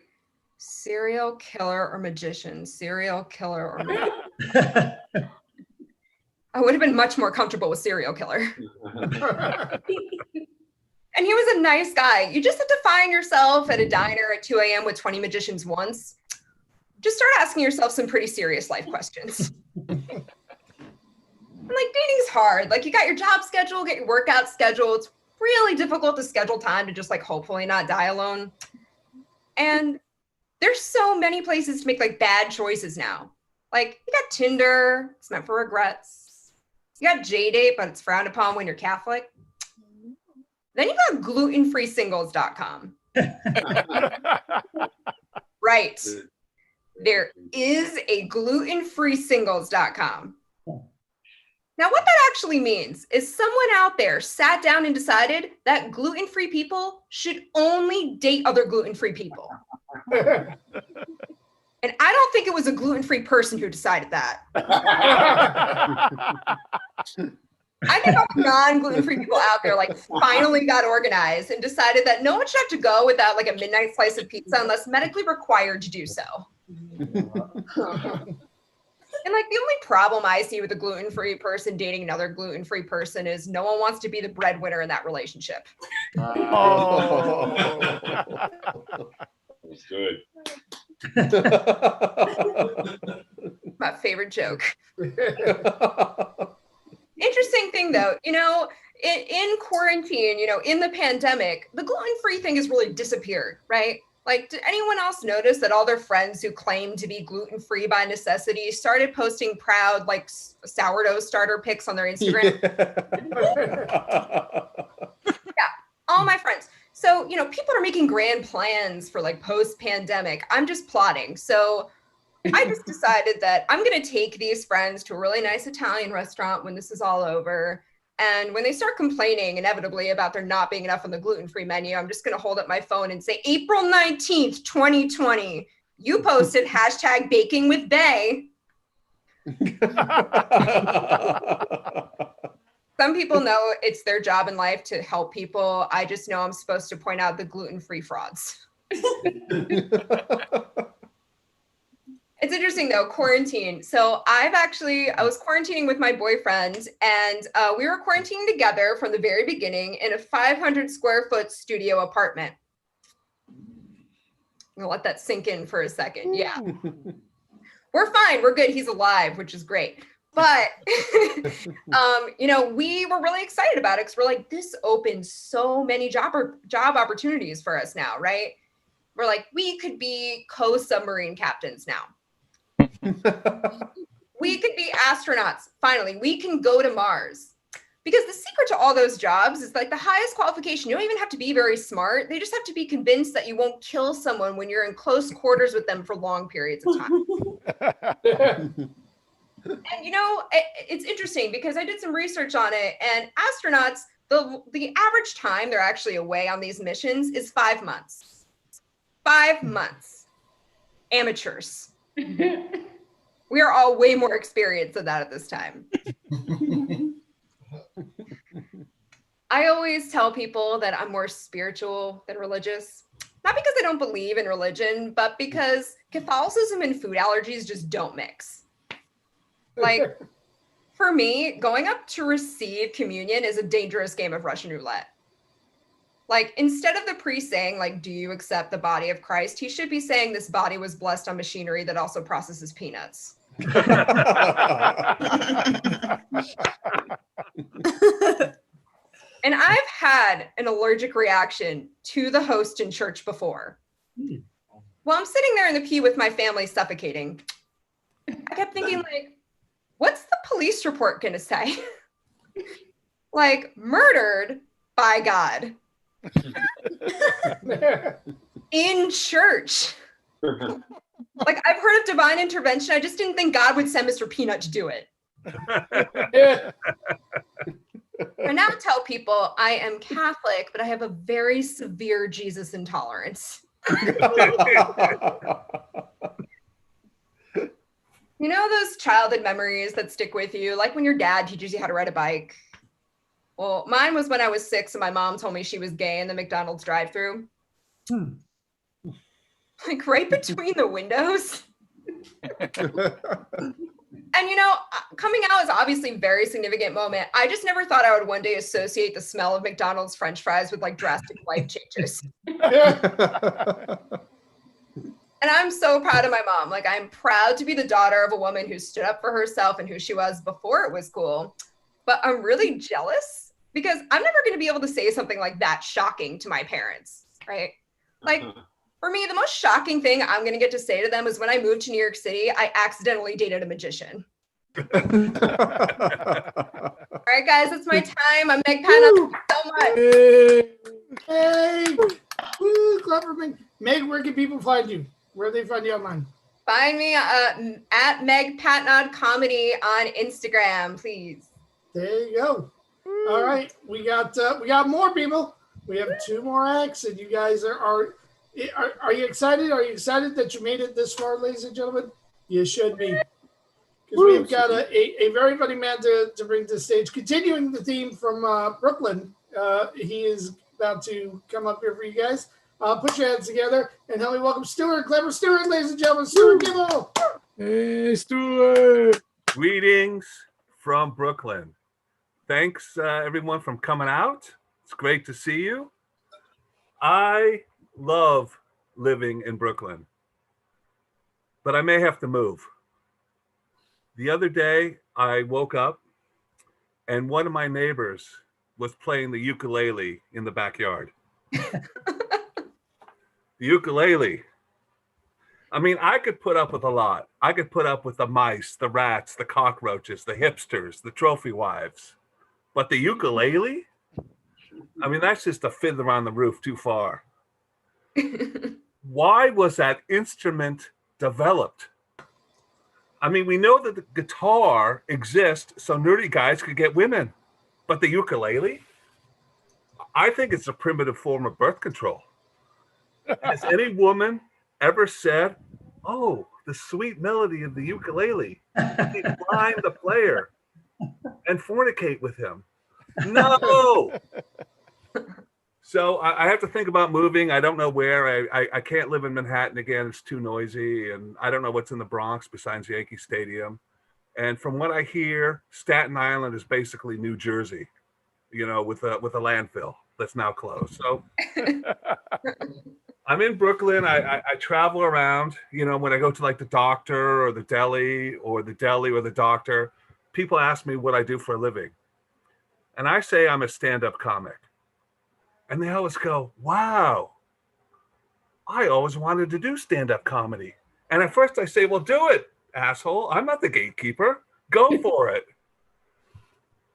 serial killer or magician, serial killer or magician. I would have been much more comfortable with serial killer. And he was a nice guy. You just have to find yourself at a diner at 2 a.m. with 20 magicians once. Just start asking yourself some pretty serious life questions. And like, dating's hard. Like, you got your job schedule, get your workout schedule. It's really difficult to schedule time to just like hopefully not die alone. And there's so many places to make like bad choices now. Like, you got Tinder, it's meant for regrets. You got JDate, but it's frowned upon when you're Catholic. Then you got glutenfreesingles.com. Right. There is a glutenfreesingles.com. Now, what that actually means is someone out there sat down and decided that gluten-free people should only date other gluten-free people. And I don't think it was a gluten-free person who decided that. I think all the non-gluten-free people out there like finally got organized and decided that no one should have to go without like a midnight slice of pizza unless medically required to do so. And like, the only problem I see with a gluten-free person dating another gluten-free person is no one wants to be the breadwinner in that relationship. Oh. That's good. My favorite joke. Interesting thing though, you know, in quarantine, you know, in the pandemic, the gluten-free thing has really disappeared, right? Like, did anyone else notice that all their friends who claimed to be gluten-free by necessity started posting proud, like, sourdough starter pics on their Instagram? Yeah, all my friends. So, you know, people are making grand plans for like post-pandemic. I'm just plotting. So I just decided that I'm going to take these friends to a really nice Italian restaurant when this is all over. And when they start complaining inevitably about there not being enough on the gluten-free menu, I'm just going to hold up my phone and say, April 19th, 2020, you posted hashtag baking with Bae. Some people know it's their job in life to help people. I just know I'm supposed to point out the gluten-free frauds. It's interesting though, quarantine. So I was quarantining with my boyfriend, and we were quarantining together from the very beginning in a 500 square foot studio apartment. I'm gonna let that sink in for a second. Yeah. We're fine, we're good. He's alive, which is great. But, you know, we were really excited about it because we're like, this opens so many job opportunities for us now, right? We're like, we could be co-submarine captains now. We could be astronauts. Finally, we can go to Mars. Because the secret to all those jobs is like the highest qualification. You don't even have to be very smart. They just have to be convinced that you won't kill someone when you're in close quarters with them for long periods of time. And you know, it's interesting because I did some research on it, and astronauts, the average time they're actually away on these missions is 5 months. 5 months. Amateurs. We are all way more experienced than that at this time. I always tell people that I'm more spiritual than religious. Not because I don't believe in religion, but because Catholicism and food allergies just don't mix. Like, for me, going up to receive communion is a dangerous game of Russian roulette. Like, instead of the priest saying, like, do you accept the body of Christ? He should be saying this body was blessed on machinery that also processes peanuts. And I've had an allergic reaction to the host in church before. While I'm sitting there in the pew with my family suffocating, I kept thinking, like, what's the police report going to say? Like, murdered by God. In church. Like, I've heard of divine intervention. I just didn't think God would send Mr. Peanut to do it. I now tell people I am Catholic, but I have a very severe Jesus intolerance. You know those childhood memories that stick with you, like when your dad teaches you how to ride a bike? Well, mine was when I was 6 and my mom told me she was gay in the McDonald's drive-thru. Like right between the windows. And you know, coming out is obviously a very significant moment. I just never thought I would one day associate the smell of McDonald's French fries with like drastic life changes. And I'm so proud of my mom. Like, I'm proud to be the daughter of a woman who stood up for herself and who she was before it was cool. But I'm really jealous because I'm never going to be able to say something like that shocking to my parents, right? Like, for me, the most shocking thing I'm going to get to say to them is when I moved to New York City, I accidentally dated a magician. All right, guys, it's my time. I'm Meg Patna. Thank you so much. Hey, woo, clever Meg. Meg, where can people find you? Where do they find you online? Find me at Meg Patnod Comedy on Instagram, please. There you go. All right, we got more people. We have 2 more acts, and you guys are you excited? Are you excited that you made it this far, ladies and gentlemen? You should be, because we've got a very funny man to bring to the stage. Continuing the theme from Brooklyn, he is about to come up here for you guys. Put your hands together and help me welcome Stuart, clever Stuart, ladies and gentlemen. Stuart Gibble. Hey, Stuart. Greetings from Brooklyn. Thanks, everyone, for coming out. It's great to see you. I love living in Brooklyn, but I may have to move. The other day, I woke up and one of my neighbors was playing the ukulele in the backyard. The ukulele. I mean, I could put up with a lot. I could put up with the mice, the rats, the cockroaches, the hipsters, the trophy wives. But the ukulele? I mean, that's just a fiddler on the roof too far. Why was that instrument developed? I mean, we know that the guitar exists so nerdy guys could get women. But the ukulele? I think it's a primitive form of birth control. Has any woman ever said, oh, the sweet melody of the ukulele, they blind the player and fornicate with him? No. So I have to think about moving. I don't know where. I can't live in Manhattan again. It's too noisy. And I don't know what's in the Bronx besides Yankee Stadium. And from what I hear, Staten Island is basically New Jersey, you know, with a landfill that's now closed. So I'm in Brooklyn. I travel around, you know, when I go to like the doctor or the deli or the doctor, people ask me what I do for a living. And I say I'm a stand-up comic. And they always go, wow, I always wanted to do stand-up comedy. And at first I say, well, do it, asshole. I'm not the gatekeeper. Go for it.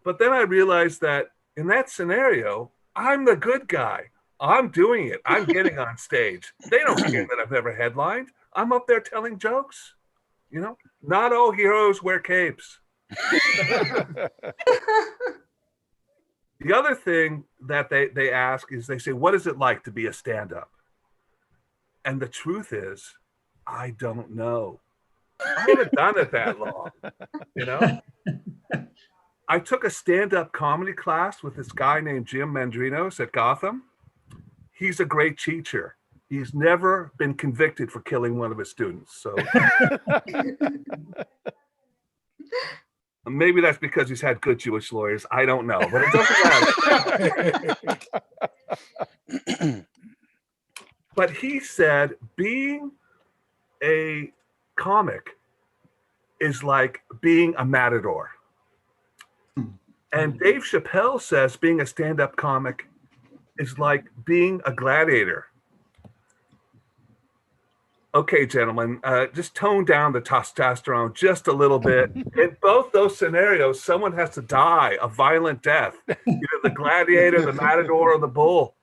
But then I realized that in that scenario, I'm the good guy. I'm doing it. I'm getting on stage. They don't care that I've never headlined. I'm up there telling jokes. You know, not all heroes wear capes. The other thing that they ask is they say, what is it like to be a stand-up? And the truth is, I don't know. I haven't done it that long, you know? I took a stand-up comedy class with this guy named Jim Mandrinos at Gotham. He's a great teacher. He's never been convicted for killing one of his students. So maybe that's because he's had good Jewish lawyers. I don't know, but it doesn't matter. But he said being a comic is like being a matador. And Dave Chappelle says being a stand-up comic is like being a gladiator. Okay, gentlemen, just tone down the testosterone just a little bit. In both those scenarios, someone has to die a violent death. Either the gladiator, the matador, or the bull.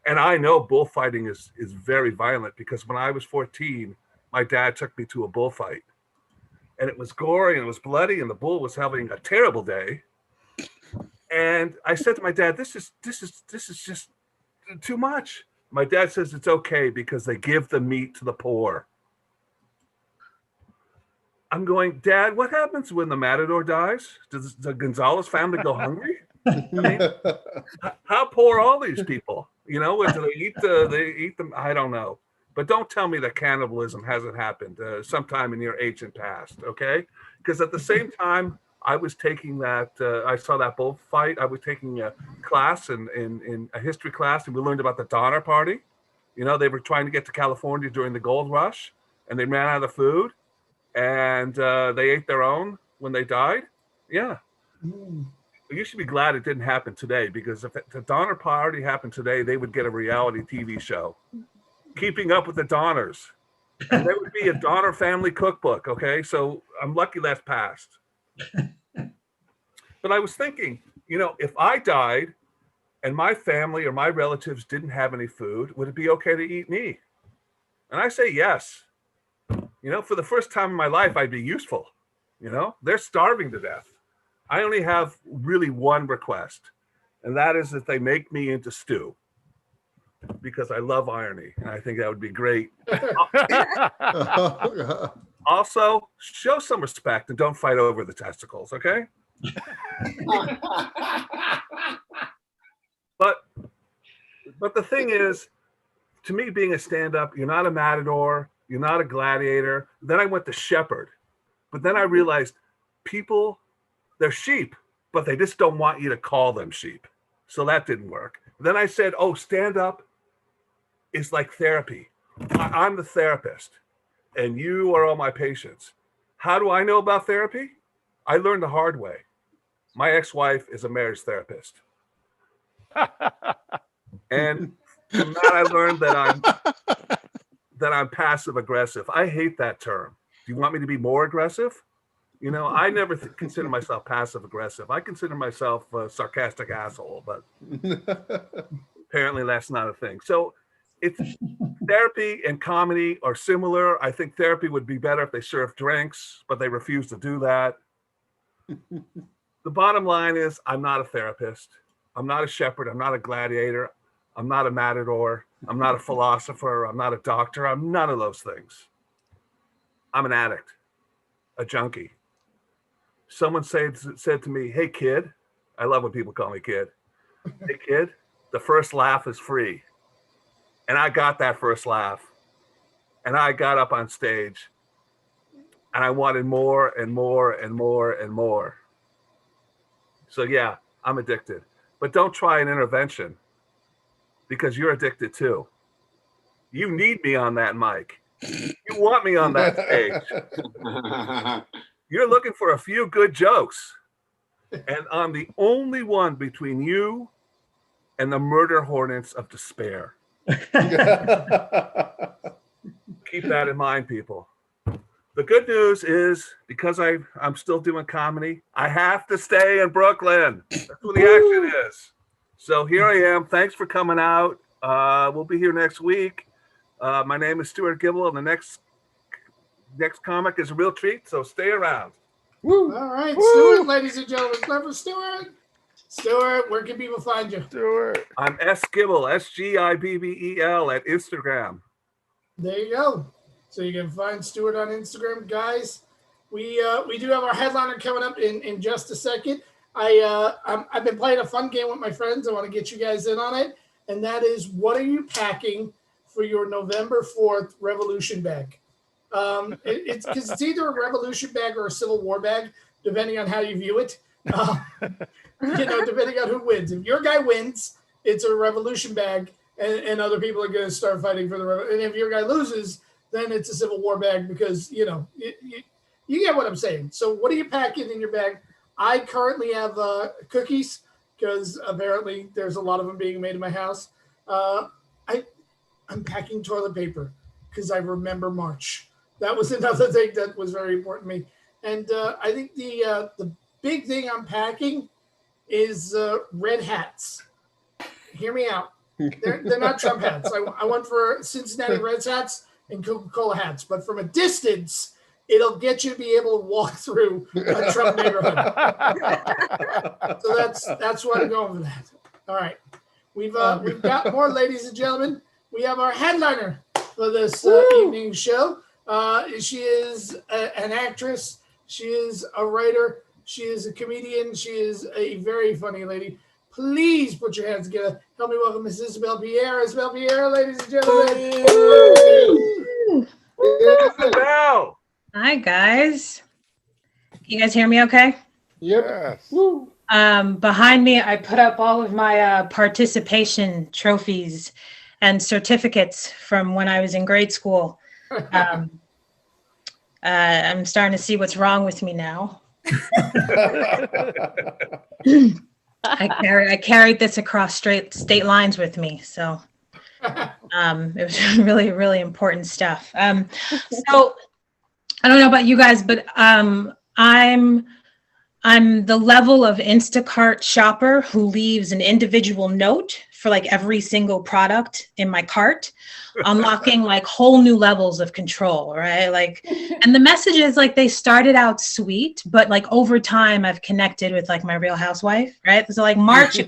And I know bullfighting is very violent because when I was 14, my dad took me to a bullfight. And it was gory and it was bloody and the bull was having a terrible day. And I said to my dad, this is just too much. My dad says it's okay because they give the meat to the poor. I'm going, Dad, what happens when the matador dies? Does the Gonzalez family go hungry? I mean, how poor are all these people? You know, do they eat them? I don't know. But don't tell me that cannibalism hasn't happened sometime in your ancient past, okay? Because at the same time, I was taking that, I saw that bullfight. I was taking a class in a history class, and we learned about the Donner Party. You know, they were trying to get to California during the gold rush, and they ran out of food, and they ate their own when they died. Yeah. You should be glad it didn't happen today, because if the Donner Party happened today, they would get a reality TV show, Keeping Up with the Donners. And there would be a Donner family cookbook, okay? So I'm lucky that's passed. But I was thinking, you know, if I died and my family or my relatives didn't have any food, would it be okay to eat me? And I say yes. You know, for the first time in my life, I'd be useful. You know, they're starving to death. I only have really one request, and that is that they make me into stew, because I love irony, and I think that would be great. Also, show some respect and don't fight over the testicles, okay? But the thing is, to me, being a stand-up, you're not a matador, you're not a gladiator. Then I went to shepherd, but then I realized people, they're sheep, but they just don't want you to call them sheep. So that didn't work. Then I said, oh, stand-up is like therapy. I'm the therapist, and you are all my patients. How do I know about therapy? I learned the hard way. My ex-wife is a marriage therapist. And from that, I learned that I'm passive aggressive. I hate that term. Do you want me to be more aggressive? You know, I never consider myself passive aggressive. I consider myself a sarcastic asshole, but apparently that's not a thing. So it's therapy and comedy are similar. I think therapy would be better if they served drinks, but they refuse to do that. The bottom line is I'm not a therapist. I'm not a shepherd. I'm not a gladiator. I'm not a matador. I'm not a philosopher. I'm not a doctor. I'm none of those things. I'm an addict, a junkie. Someone said to me, hey, kid, I love when people call me kid. Hey, kid, the first laugh is free. And I got that first laugh. And I got up on stage. And I wanted more and more and more and more. So, yeah, I'm addicted. But don't try an intervention, because you're addicted too. You need me on that mic. You want me on that stage. You're looking for a few good jokes. And I'm the only one between you and the murder hornets of despair. Keep that in mind, people. The good news is, because I'm still doing comedy, I have to stay in Brooklyn. That's where the action is. So here I am. Thanks for coming out. We'll be here next week. My name is Stuart Gibble, and the next comic is a real treat, so stay around. Woo. All right, woo. Stuart, ladies and gentlemen, clever Stuart. Stuart, where can people find you? Stuart. I'm S. Gibble, SGIBBEL at Instagram. There you go. So you can find Stuart on Instagram, guys. We do have our headliner coming up in just a second. I've been playing a fun game with my friends. I want to get you guys in on it, and that is, what are you packing for your November 4th Revolution bag? It's because it's either a Revolution bag or a Civil War bag, depending on how you view it. Depending on who wins. If your guy wins, it's a Revolution bag. and other people are going to start fighting for the revolution. And if your guy loses, then it's a civil war bag because, you get what I'm saying. So what are you packing in your bag? I currently have cookies because apparently there's a lot of them being made in my house. I'm packing toilet paper because I remember March. That was another thing that was very important to me. And I think the big thing I'm packing is red hats. Hear me out. They're not Trump hats. I went for Cincinnati Reds hats and Coca-Cola hats, but from a distance, it'll get you to be able to walk through a Trump neighborhood. So that's why I'm going for that. All right, we've got more, ladies and gentlemen. We have our headliner for this evening show. She is an actress. She is a writer. She is a comedian. She is a very funny lady. Please put your hands together. Help me welcome Miss Isabel Pierre. Isabel Pierre, ladies and gentlemen. Isabel. Hi, guys. Can you guys hear me okay? Yep. Yes. Behind me, I put up all of my participation trophies and certificates from when I was in grade school. I'm starting to see what's wrong with me now. I carried this across state lines with me, so it was really, really important stuff. So I don't know about you guys, but I'm the level of Instacart shopper who leaves an individual note for like every single product in my cart, unlocking like whole new levels of control, right? Like, and the messages, like they started out sweet, but like over time I've connected with like my Real Housewife, right? So like March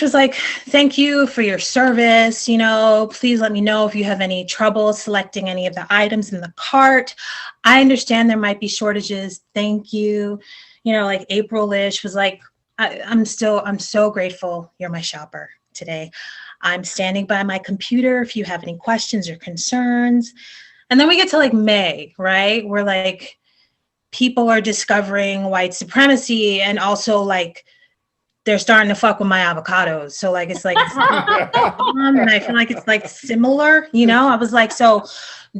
was like, thank you for your service. Please let me know if you have any trouble selecting any of the items in the cart. I understand there might be shortages. Thank you. Like April-ish was like, I'm so grateful you're my shopper today. I'm standing by my computer if you have any questions or concerns. And then we get to like May, right? Where like people are discovering white supremacy and also like they're starting to fuck with my avocados. So like, it's like, and I feel like it's like similar, I was like, so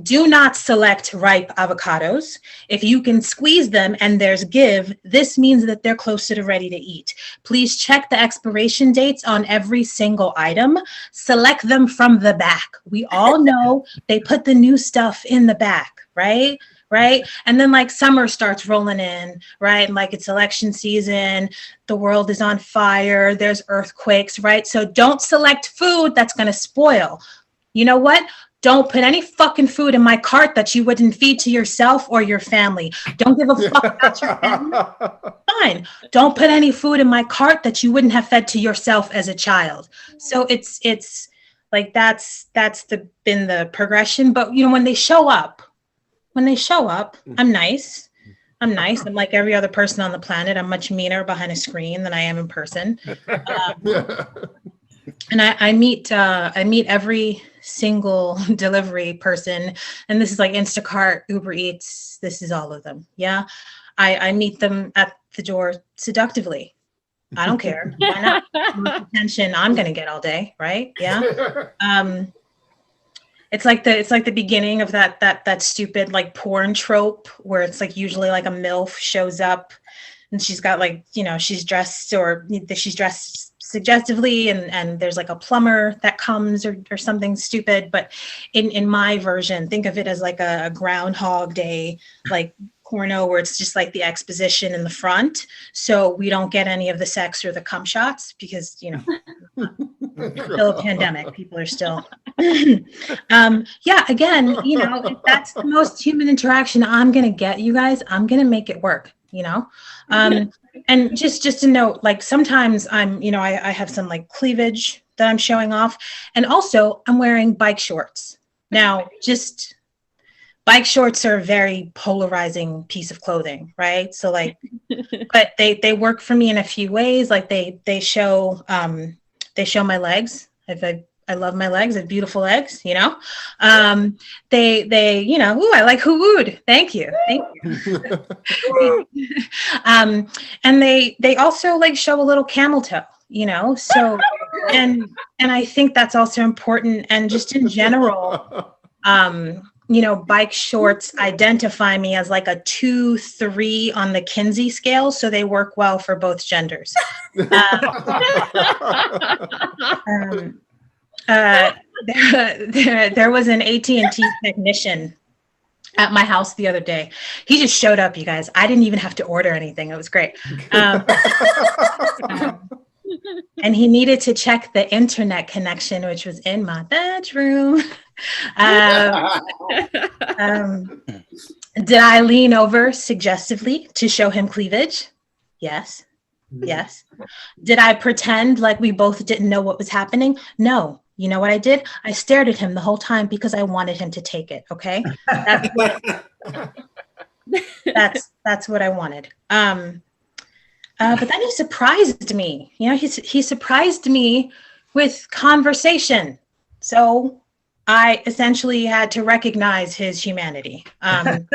do not select ripe avocados. If you can squeeze them and there's give, this means that they're closer to ready to eat. Please check the expiration dates on every single item. Select them from the back. We all know they put the new stuff in the back, right? Right. And then like summer starts rolling in, right? And like it's election season, the world is on fire, there's earthquakes, right? So don't select food that's going to spoil. You know what? Don't put any fucking food in my cart that you wouldn't feed to yourself or your family. Don't give a fuck about your family. Fine. Don't put any food in my cart that you wouldn't have fed to yourself as a child. So it's like that's been the progression. But when they show up, I'm nice. I'm like every other person on the planet. I'm much meaner behind a screen than I am in person. And I meet every single delivery person, and this is like Instacart, Uber Eats. This is all of them. Yeah, I meet them at the door seductively. I don't care. Why not? How much attention I'm gonna get all day, right? Yeah. It's like the beginning of that stupid like porn trope where it's like usually like a MILF shows up and she's got like, she's dressed suggestively and there's like a plumber that comes or something stupid. But in my version, think of it as like a Groundhog Day, like porno where it's just like the exposition in the front. So we don't get any of the sex or the cum shots because, still a pandemic. People are still, again, if that's the most human interaction I'm going to get, you guys, I'm going to make it work, and just to note, like sometimes I'm, I have some like cleavage that I'm showing off. And also I'm wearing bike shorts. Now, bike shorts are a very polarizing piece of clothing, right? So like, but they work for me in a few ways. Like they show my legs. I love my legs. I have beautiful legs, They I like who wooed. Thank you. And they also like show a little camel toe, so and I think that's also important. And just in general, you know, bike shorts identify me as like a 2-3 on the Kinsey scale, so they work well for both genders. There was an AT&T technician at my house the other day. He just showed up, you guys. I didn't even have to order anything. It was great. And he needed to check the internet connection, which was in my bedroom. Did I lean over suggestively to show him cleavage? Yes. Yes. Did I pretend like we both didn't know what was happening? No. You know what I did? I stared at him the whole time because I wanted him to take it. Okay. That's what I wanted. But then he surprised me. You know, he surprised me with conversation. So I essentially had to recognize his humanity. I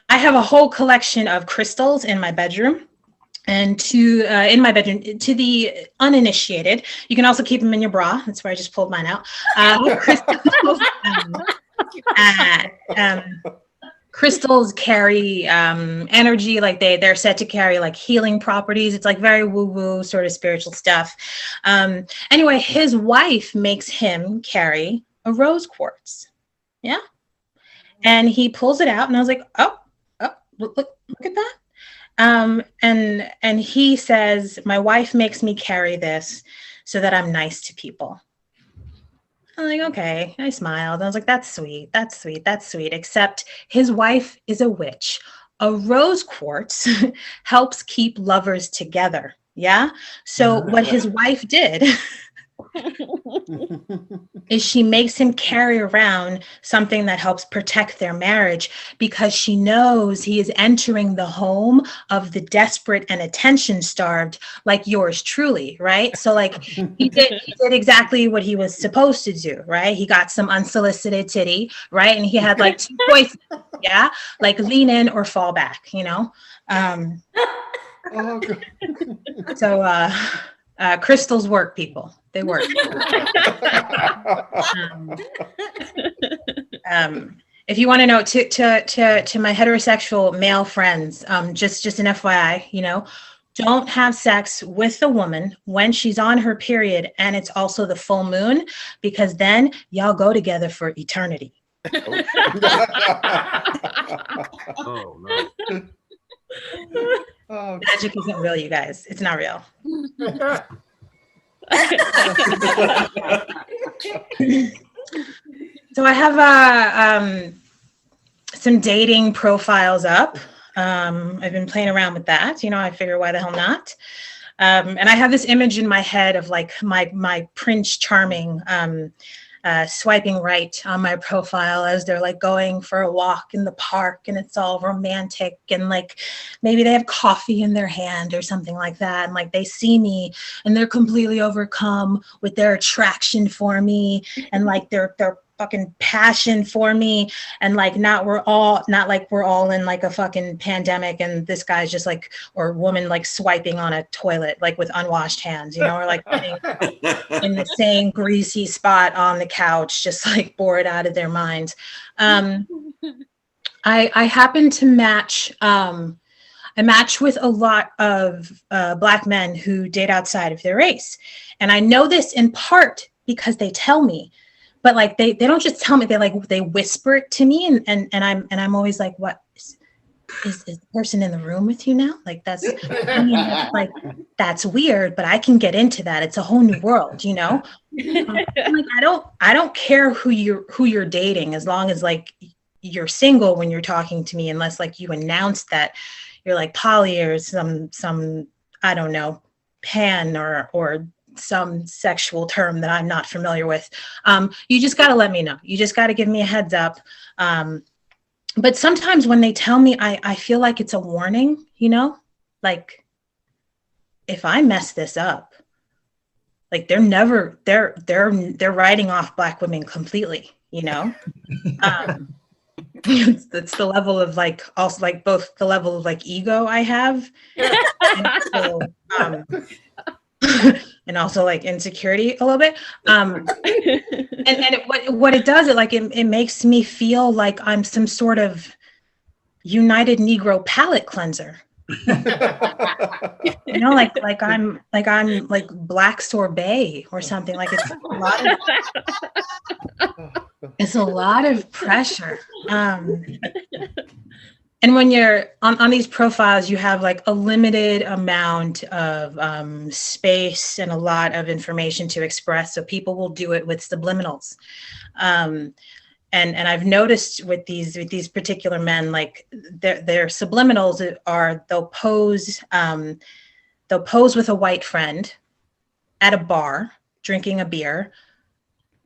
have a whole collection of crystals in my bedroom. And to the uninitiated, you can also keep them in your bra. That's where I just pulled mine out. Crystals carry energy, like they're said to carry like healing properties. It's like very woo-woo sort of spiritual stuff. Anyway, his wife makes him carry a rose quartz. Yeah. And he pulls it out and I was like, oh, look at that. And he says, my wife makes me carry this so that I'm nice to people. I'm like, okay. I smiled. I was like, that's sweet. That's sweet. That's sweet. Except his wife is a witch. A rose quartz helps keep lovers together. Yeah. So what his wife did is she makes him carry around something that helps protect their marriage because she knows he is entering the home of the desperate and attention starved, like yours truly, right? So like he did exactly what he was supposed to do, right? He got some unsolicited titty, right? And he had like 2 choices, yeah? Like lean in or fall back, you know? So crystals work, people. They work. If you want to know, to my heterosexual male friends, just an FYI, you know, don't have sex with a woman when she's on her period and it's also the full moon, because then y'all go together for eternity. Oh no. Magic isn't real, you guys. It's not real. So I have some dating profiles up. I've been playing around with that. You know, I figure why the hell not? And I have this image in my head of like my Prince Charming swiping right on my profile as they're like going for a walk in the park and it's all romantic and like maybe they have coffee in their hand or something like that, and like they see me and they're completely overcome with their attraction for me and like their fucking passion for me, and like not we're all in like a fucking pandemic and this guy's just like, or woman like swiping on a toilet like with unwashed hands, you know, or like in the same greasy spot on the couch, just like bored out of their minds. I happen to match I match with a lot of Black men who date outside of their race, and I know this in part because they tell me. But like they don't just tell me, they whisper it to me, and I'm always like, what is the person in the room with you now? Like that's like that's weird, but I can get into that. It's a whole new world, you know. Like I don't care who you're dating, as long as like you're single when you're talking to me, unless like you announce that you're like poly or some I don't know, pan or some sexual term that I'm not familiar with. You just got to let me know. You just got to give me a heads up. But sometimes when they tell me, I feel like it's a warning, you know, like if I mess this up, like they're writing off Black women completely, you know? It's the level of like, also like both the level of like ego I have, and so, and also like insecurity a little bit. And what it does, it makes me feel like I'm some sort of United Negro palate cleanser. You know, like I'm like black sorbet or something. Like it's a lot of pressure. And when you're on these profiles, you have like a limited amount of space and a lot of information to express. So people will do it with subliminals. And I've noticed with these particular men, like their subliminals are they'll pose with a white friend at a bar drinking a beer,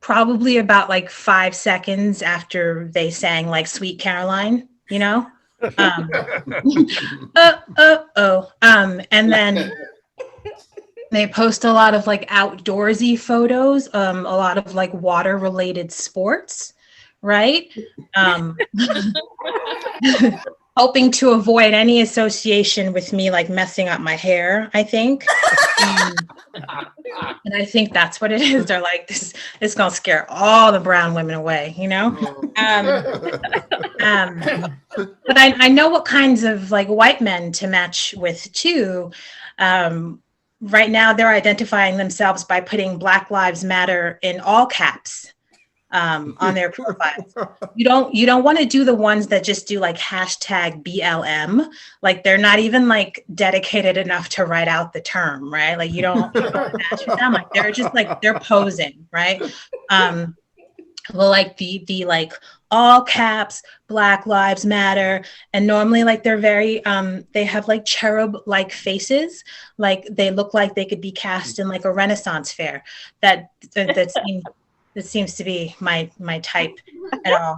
probably about like 5 seconds after they sang like Sweet Caroline, you know. And then they post a lot of like outdoorsy photos, a lot of like water related sports, right? Hoping to avoid any association with me like messing up my hair, I think. And I think that's what it is. They're like, this is gonna scare all the brown women away, you know? But I know what kinds of like white men to match with too. Right now they're identifying themselves by putting Black Lives Matter in all caps on their profiles. You don't want to do the ones that just do like hashtag BLM. Like they're not even like dedicated enough to write out the term, right? Like you don't match with them. Like they're just like they're posing, right? Well, like the like all caps Black Lives Matter, and normally like they're very they have like cherub like faces, like they look like they could be cast in like a Renaissance fair. That seems to be my type at all.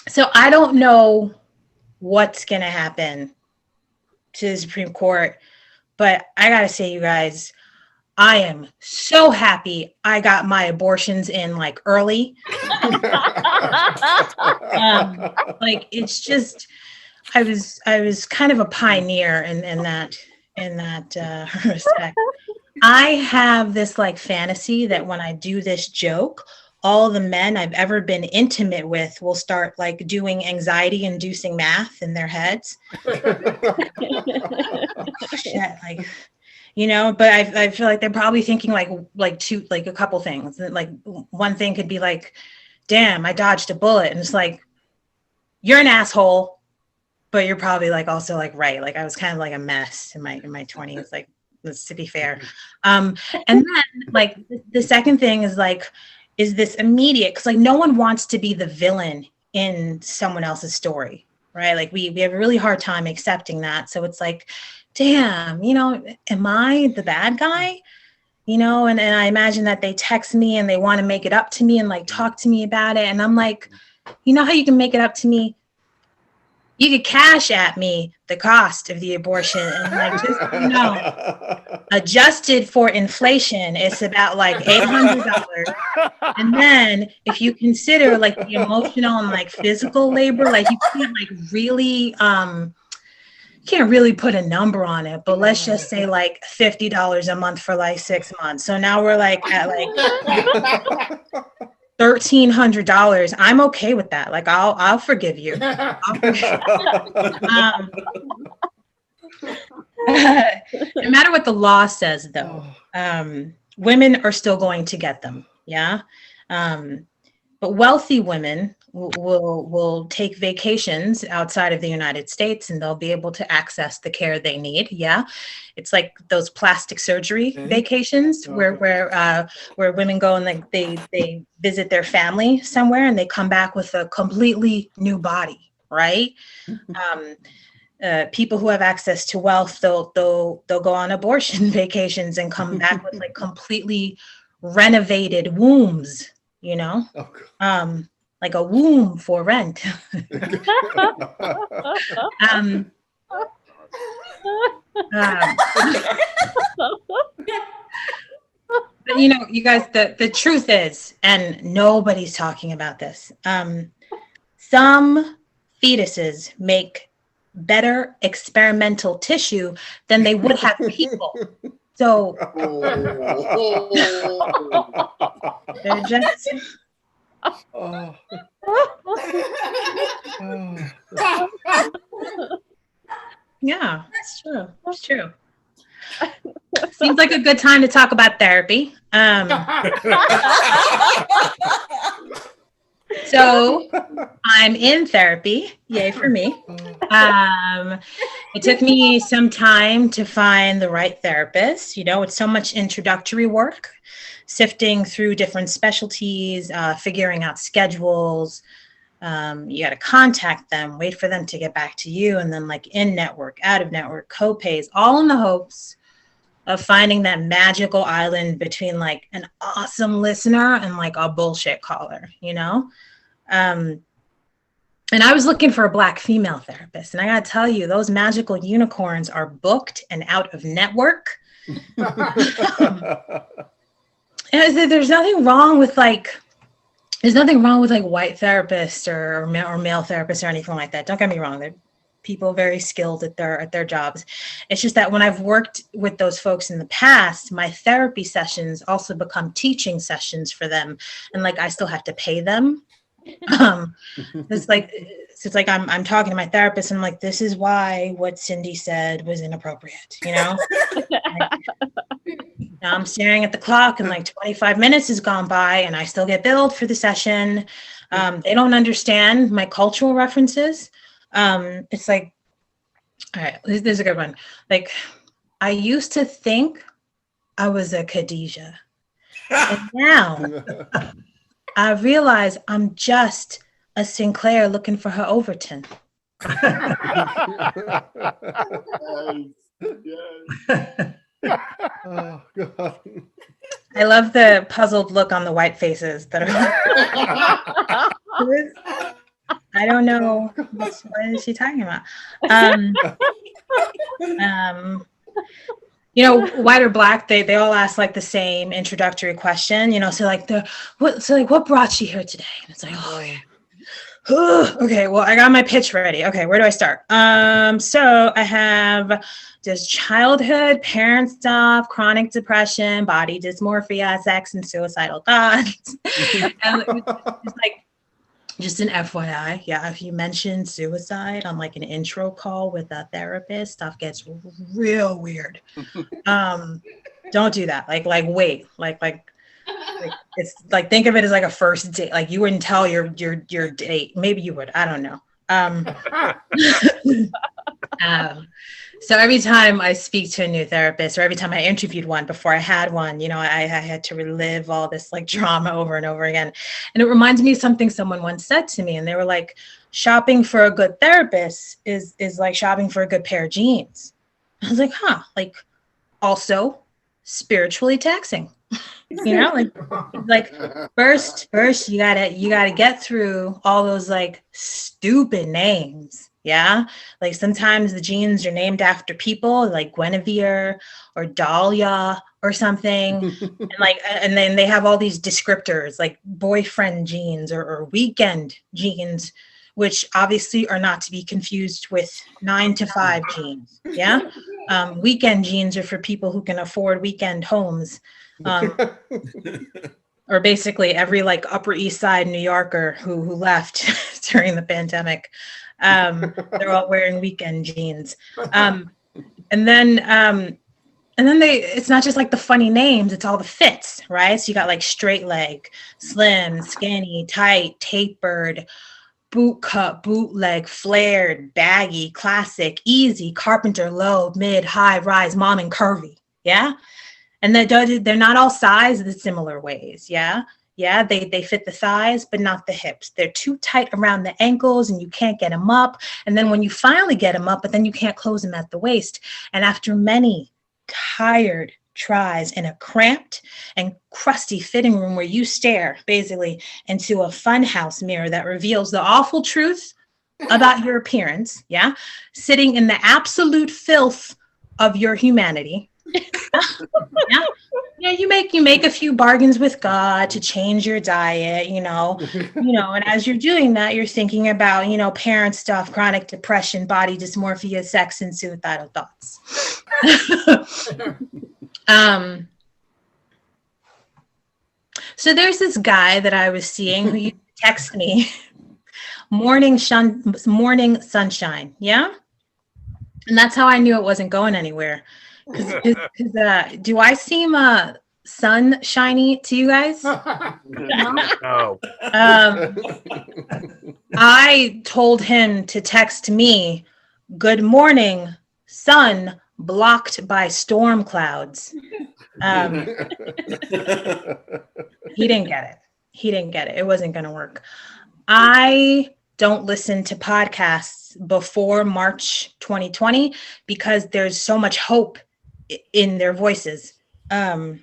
So I don't know what's gonna happen to the Supreme Court, but I gotta say, you guys, I am so happy I got my abortions in like early. Like it's just, I was kind of a pioneer in that respect. I have this like fantasy that when I do this joke, all the men I've ever been intimate with will start like doing anxiety inducing math in their heads. Shit, like, you know, but I feel like they're probably thinking like a couple things. Like one thing could be like, damn, I dodged a bullet. And it's like, you're an asshole, but you're probably like also like, right. Like I was kind of like a mess in my 20s, like, let's to be fair. And then like the second thing is like, is this immediate? Because like no one wants to be the villain in someone else's story, right? Like we have a really hard time accepting that. So it's like, damn, you know, am I the bad guy? You know, and I imagine that they text me and they want to make it up to me and like talk to me about it. And I'm like, you know how you can make it up to me? You could cash at me the cost of the abortion and like just, you know, adjusted for inflation, it's about like $800. And then if you consider like the emotional and like physical labor, like you can't really put a number on it, but let's just say like $50 a month for like 6 months. So now we're like at like $1,300. I'm okay with that. Like I'll forgive you. No matter what the law says, though, women are still going to get them. Yeah. But wealthy women will take vacations outside of the United States and they'll be able to access the care they need. Yeah. It's like those plastic surgery vacations where women go and like they visit their family somewhere and they come back with a completely new body, right? People who have access to wealth, they'll go on abortion vacations and come back with like completely renovated wombs, you know? Like a womb for rent. But you know, you guys, the truth is, and nobody's talking about this, some fetuses make better experimental tissue than they would have people. So they're just yeah, it's true. It's true. Seems like a good time to talk about therapy. So I'm in therapy. Yay for me. It took me some time to find the right therapist. You know, it's so much introductory work, sifting through different specialties, figuring out schedules. You got to contact them, wait for them to get back to you, and then like in network, out of network, co-pays, all in the hopes of finding that magical island between like an awesome listener and like a bullshit caller, you know? And I was looking for a Black female therapist, and I gotta tell you, those magical unicorns are booked and out of network. And there's nothing wrong with like white therapists or male therapists or anything like that. Don't get me wrong. They're people very skilled at their jobs. It's just that when I've worked with those folks in the past, my therapy sessions also become teaching sessions for them. And like, I still have to pay them. It's like I'm talking to my therapist and I'm like, this is why what Cindy said was inappropriate, you know? Now I'm staring at the clock and like 25 minutes has gone by and I still get billed for the session. They don't understand my cultural references. It's like, all right, this is a good one. Like, I used to think I was a Khadijah. And now I realize I'm just a Sinclair looking for her Overton. Oh, God. I love the puzzled look on the white faces that are. I don't know what is she talking about. You know, white or Black, they all ask like the same introductory question. You know, so like what brought you here today? And it's like, oh yeah. Okay, well, I got my pitch ready. Okay, where do I start? So I have just childhood, parent stuff, chronic depression, body dysmorphia, sex, and suicidal thoughts. And it's like, just an FYI, yeah, if you mention suicide on like an intro call with a therapist, stuff gets real weird. Don't do that. Like wait, like it's like, think of it as like a first date. Like you wouldn't tell your date. Maybe you would. I don't know. So every time I speak to a new therapist, or every time I interviewed one before I had one, you know, I had to relive all this like drama over and over again. And it reminds me of something someone once said to me, and they were like, shopping for a good therapist is like shopping for a good pair of jeans. I was like, huh, like also spiritually taxing. You know, like first you gotta get through all those like stupid names. Yeah, like sometimes the jeans are named after people like Guinevere or Dahlia or something, and then they have all these descriptors like boyfriend jeans or weekend jeans, which obviously are not to be confused with 9 to 5 jeans. Yeah, weekend jeans are for people who can afford weekend homes. Or basically every like Upper East Side New Yorker who left during the pandemic. They're all wearing weekend jeans. And then it's not just like the funny names, it's all the fits, right? So you got like straight leg, slim, skinny, tight, tapered, boot cut, bootleg, flared, baggy, classic, easy, carpenter, low, mid, high, rise, mom, and curvy. Yeah. And they're not all sized in similar ways. Yeah. Yeah, they fit the thighs, but not the hips. They're too tight around the ankles and you can't get them up. And then when you finally get them up, but then you can't close them at the waist. And after many tired tries in a cramped and crusty fitting room where you stare basically into a funhouse mirror that reveals the awful truth about your appearance, yeah, sitting in the absolute filth of your humanity, Yeah, you make a few bargains with God to change your diet, and as you're doing that, you're thinking about, parent stuff, chronic depression, body dysmorphia, sex, and suicidal thoughts. So there's this guy that I was seeing who used to text me, morning sunshine, yeah? And that's how I knew it wasn't going anywhere. Do I seem sunshiny to you guys? No. I told him to text me, good morning, sun blocked by storm clouds. He didn't get it. It wasn't going to work. I don't listen to podcasts before March 2020 because there's so much hope in their voices. Donald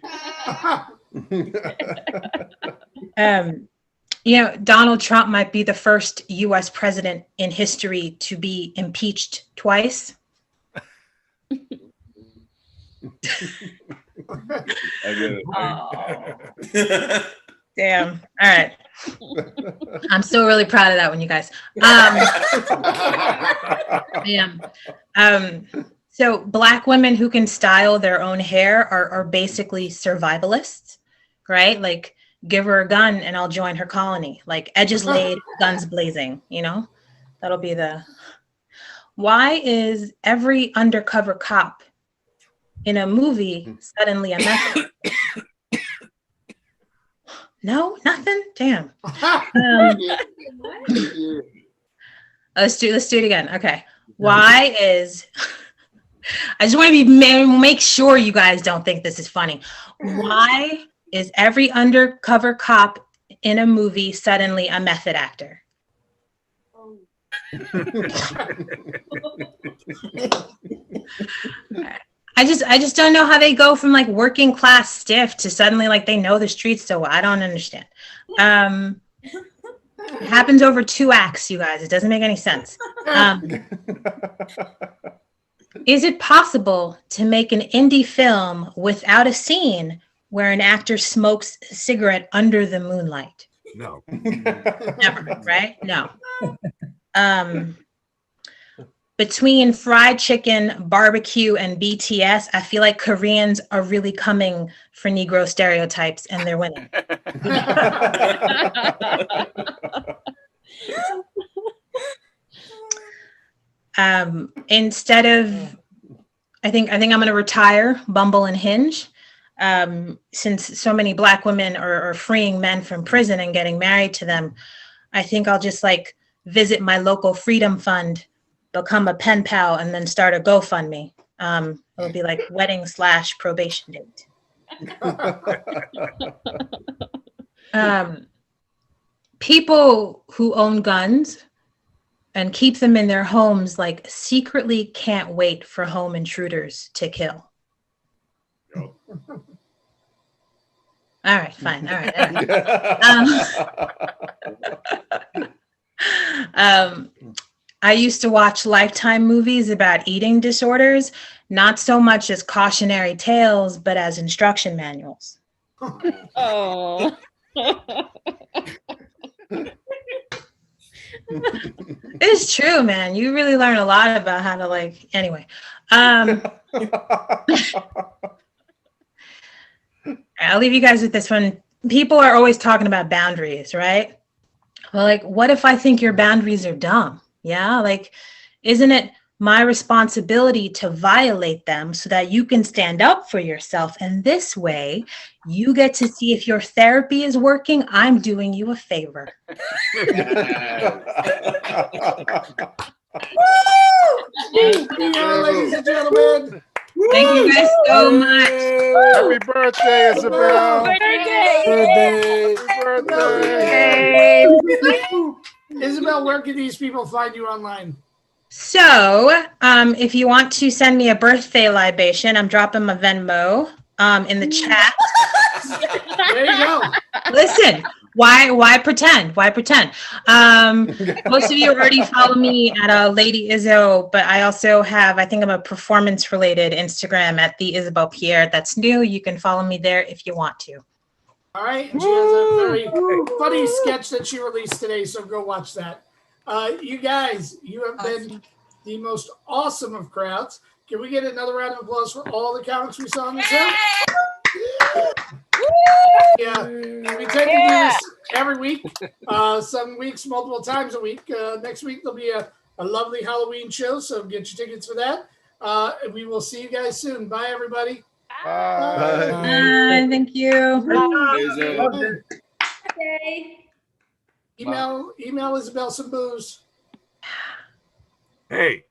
Trump might be the first US president in history to be impeached twice. I get it. Damn. All right. I'm still really proud of that one, you guys. So Black women who can style their own hair are basically survivalists, right? Like, give her a gun and I'll join her colony. Like, edges laid, guns blazing, That'll be the... Why is every undercover cop in a movie suddenly a method? No, nothing? Damn. Let's do it again. Okay. Why is... I just want to make sure you guys don't think this is funny. Why is every undercover cop in a movie suddenly a method actor? I just don't know how they go from like working class stiff to suddenly like they know the streets so well. I don't understand. It happens over 2 acts, you guys. It doesn't make any sense. Is it possible to make an indie film without a scene where an actor smokes a cigarette under the moonlight? No. Never, right? No. Between fried chicken, barbecue, and BTS, I feel like Koreans are really coming for Negro stereotypes, and they're winning. Instead of, I think I'm going to retire Bumble and Hinge, since so many Black women are freeing men from prison and getting married to them. I think I'll just like visit my local freedom fund, become a pen pal, and then start a GoFundMe. It'll be like wedding/probation date. People who own guns and keep them in their homes like secretly can't wait for home intruders to kill. Yo. All right, fine. All right. I used to watch Lifetime movies about eating disorders, not so much as cautionary tales, but as instruction manuals. Oh. It's true, man. You really learn a lot about how to like, anyway. I'll leave you guys with this one. People are always talking about boundaries, right? Well, like, what if I think your boundaries are dumb? Yeah, like, isn't it my responsibility to violate them so that you can stand up for yourself? And this way, you get to see if your therapy is working. I'm doing you a favor. Thank you, ladies and gentlemen. Thank you guys so much. Happy birthday, Isabel. Birthday. Birthday. Isabel, where can these people find you online? So, if you want to send me a birthday libation, I'm dropping my Venmo in the chat. There you go. Listen, Why pretend? Why pretend? Most of you already follow me at Lady Izzo, but I also have, I think I'm a performance related Instagram at the Isabel Pierre. That's new. You can follow me there if you want to. All right. And she has a very funny sketch that she released today, so go watch that. You guys, you have been the most awesome of crowds. Can we get another round of applause for all the comics we saw on the show? Yeah, we tend to do this every week. Some weeks, multiple times a week. Next week there'll be a lovely Halloween show, so get your tickets for that. And we will see you guys soon. Bye, everybody. Bye. Thank you. Okay. Email Isabel some booze. Hey.